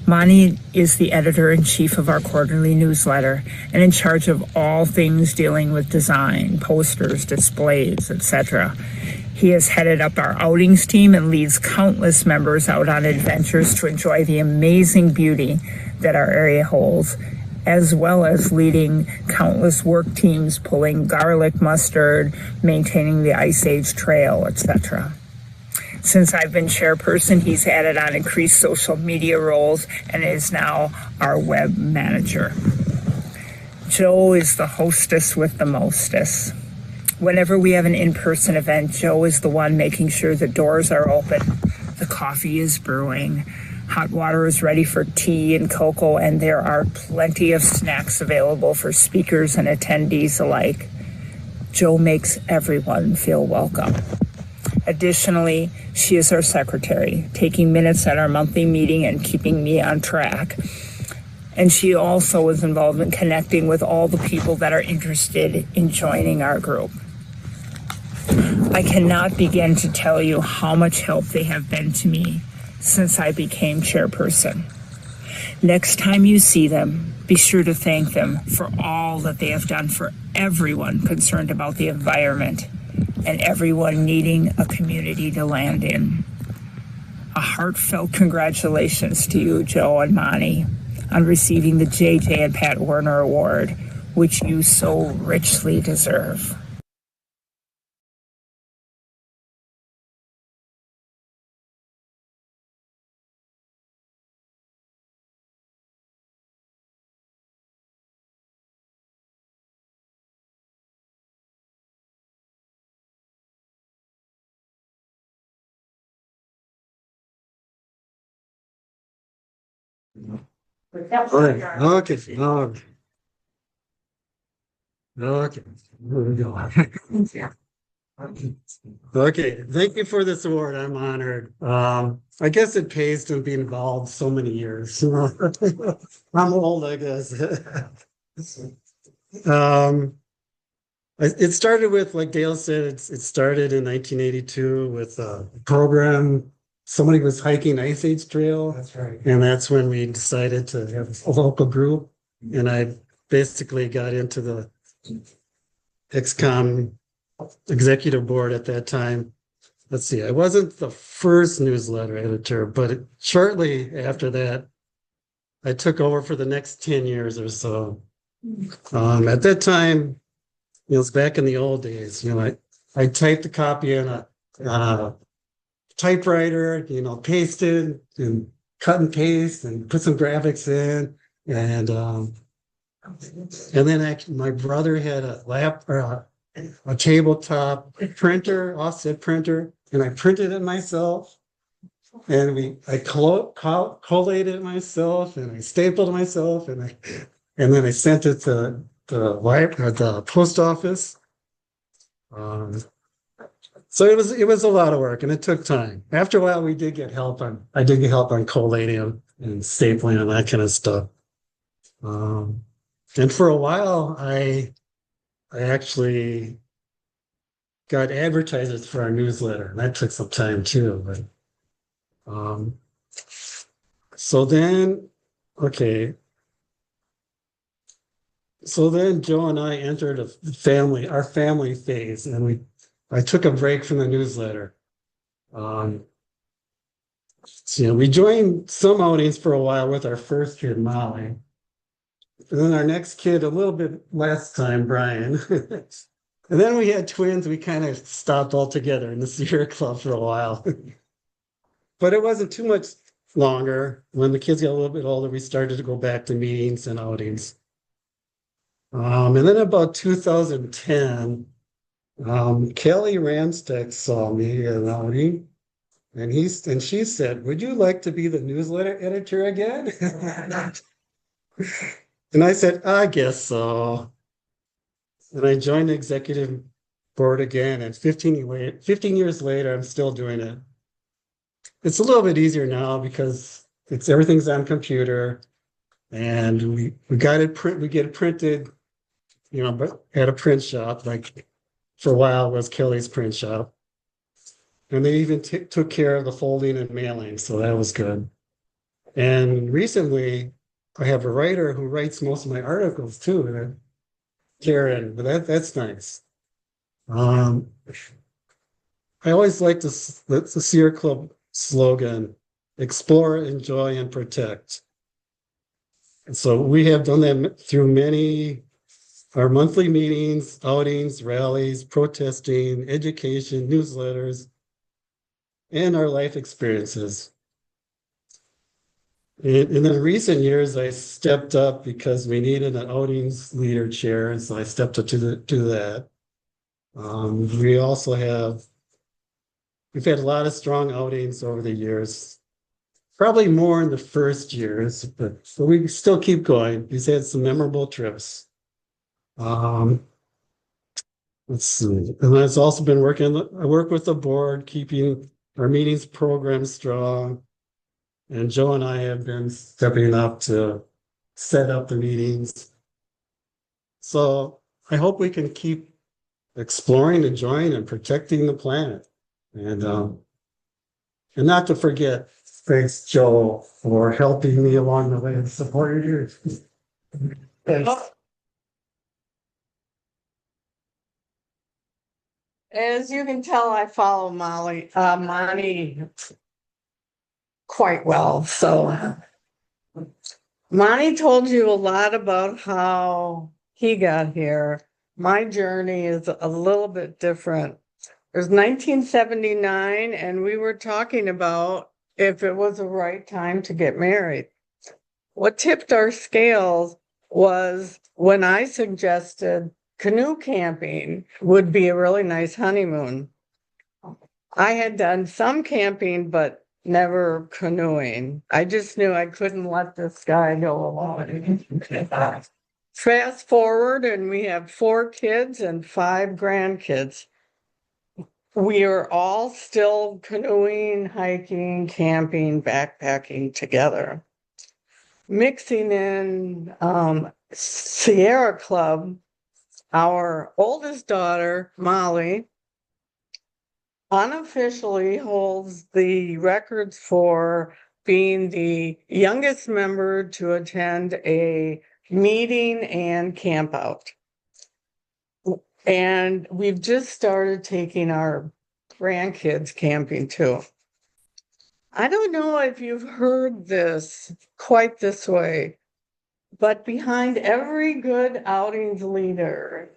Monny is the editor-in-chief of our quarterly newsletter and in charge of all things dealing with design, posters, displays, etc. He has headed up our outings team and leads countless members out on adventures to enjoy the amazing beauty that our area holds, as well as leading countless work teams pulling garlic mustard, maintaining the Ice Age Trail, etc. Since I've been chairperson, he's added on increased social media roles and is now our web manager. Joe is the hostess with the mostest. Whenever we have an in-person event, Joe is the one making sure the doors are open, the coffee is brewing, hot water is ready for tea and cocoa, and there are plenty of snacks available for speakers and attendees alike. Joe makes everyone feel welcome. Additionally, she is our secretary, taking minutes at our monthly meeting and keeping me on track. And she also is involved in connecting with all the people that are interested in joining our group. I cannot begin to tell you how much help they have been to me since I became chairperson. Next time you see them, be sure to thank them for all that they have done for everyone concerned about the environment and everyone needing a community to land in. A heartfelt congratulations to you, Joe and Monny, on receiving the J.J. and Pat Werner Award, which you so richly deserve. Okay. Here we go. Okay, thank you for this award. I'm honored. I guess it pays to be involved so many years. I'm old, I guess. It started with, like Dale said, it started in 1982 with a program. Somebody was hiking Ice Age Trail. That's right. And that's when we decided to have a local group. And I basically got into the XCOM executive board at that time. Let's see, I wasn't the first newsletter editor, but shortly after that, I took over for the next 10 years or so. At that time, it was back in the old days, I typed the copy in a typewriter, pasted and cut and paste and put some graphics in. And then my brother had a tabletop printer, offset printer, and I printed it myself. And I collated it myself, and I stapled it myself, and then I sent it to the post office. So it was a lot of work, and it took time. After a while, I did get help on collating and stapling and that kind of stuff. And for a while, I actually got advertisers for our newsletter, and that took some time too. But so then Joe and I entered our family phase, and I took a break from the newsletter. So, we joined some outings for a while with our first kid, Molly. And then our next kid, a little bit less time, Brian. And then we had twins. We kind of stopped altogether in the Sierra Club for a while. But it wasn't too much longer. When the kids got a little bit older, we started to go back to meetings and outings. And then about 2010, Kelly Ramsteck saw me at an outing, and she said, "Would you like to be the newsletter editor again?" And I said, "I guess so." And I joined the executive board again, and 15 years later, I'm still doing it. It's a little bit easier now because everything's on computer, and we get it printed, but at a print shop. Like for a while it was Kelly's print shop, and they even took care of the folding and mailing, so that was good. And recently, I have a writer who writes most of my articles too, Karen. But that's nice. I always like the Sierra Club slogan: explore, enjoy, and protect. And so we have done that through our monthly meetings, outings, rallies, protesting, education, newsletters, and our life experiences. In the recent years, I stepped up because we needed an outings leader chair, and so I stepped up to do that. We've had a lot of strong outings over the years, probably more in the first years, but we still keep going. We've had some memorable trips. Let's see. And I've also been I work with the board, keeping our meetings program strong. And Joe and I have been stepping up to set up the meetings. So I hope we can keep exploring, enjoying, and protecting the planet. And not to forget, thanks, Joe, for helping me along the way and supporting you. As you can tell, I follow Monny quite well. So Monny told you a lot about how he got here. My journey is a little bit different. It was 1979, and we were talking about if it was the right time to get married. What tipped our scales was when I suggested canoe camping would be a really nice honeymoon. I had done some camping, but never canoeing. I just knew I couldn't let this guy go alone. Fast forward, and we have 4 kids and 5 grandkids. We are all still canoeing, hiking, camping, backpacking together. Mixing in Sierra Club, our oldest daughter, Molly, unofficially holds the records for being the youngest member to attend a meeting and camp out. And we've just started taking our grandkids camping too. I don't know if you've heard this quite this way, but behind every good outings leader,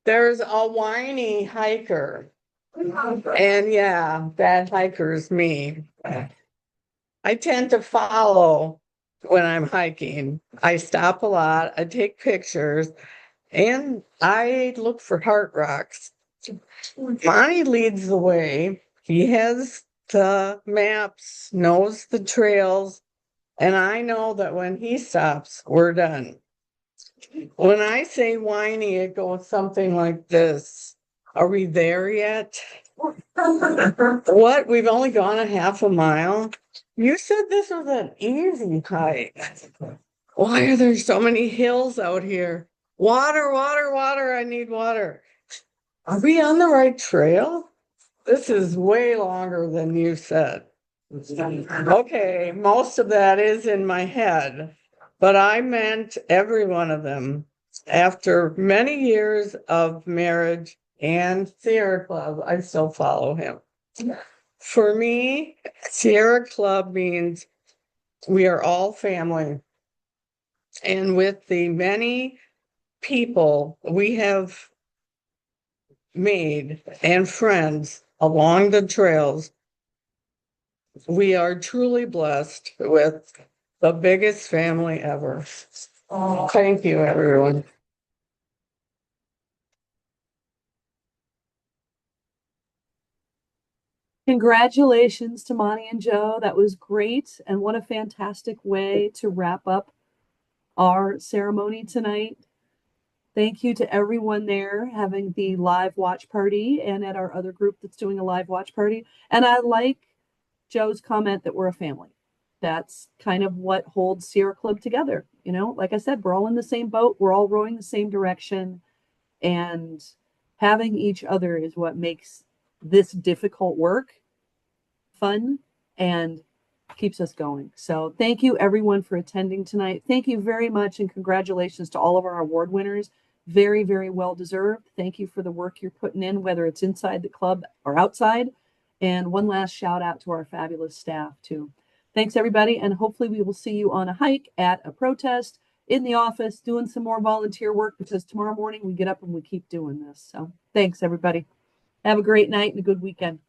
there's a whiny hiker. And yeah, that hiker is me. I tend to follow when I'm hiking. I stop a lot, I take pictures, and I look for heart rocks. Monty leads the way. He has the maps, knows the trails, and I know that when he stops, we're done. When I say whiny, it goes something like this. Are we there yet? What? We've only gone a half a mile? You said this was an easy hike. Why are there so many hills out here? Water, water, water. I need water. Are we on the right trail? This is way longer than you said. Okay, most of that is in my head, but I meant every one of them. After many years of marriage and Sierra Club, I still follow him. For me, Sierra Club means we are all family. And with the many people we have made and friends along the trails, we are truly blessed with the biggest family ever. Thank you, everyone. Congratulations to Monny and Joe. That was great. And what a fantastic way to wrap up our ceremony tonight. Thank you to everyone there having the live watch party and at our other group that's doing a live watch party. And I like Joe's comment that we're a family. That's kind of what holds Sierra Club together. You know, like I said, we're all in the same boat. We're all rowing the same direction. And having each other is what makes this difficult work fun and keeps us going. So thank you everyone for attending tonight. Thank you very much and congratulations to all of our award winners. Very, very well deserved. Thank you for the work you're putting in, whether it's inside the club or outside. And one last shout out to our fabulous staff too. Thanks everybody. And hopefully we will see you on a hike, at a protest, in the office, doing some more volunteer work, because tomorrow morning we get up and we keep doing this. So thanks everybody. Have a great night and a good weekend.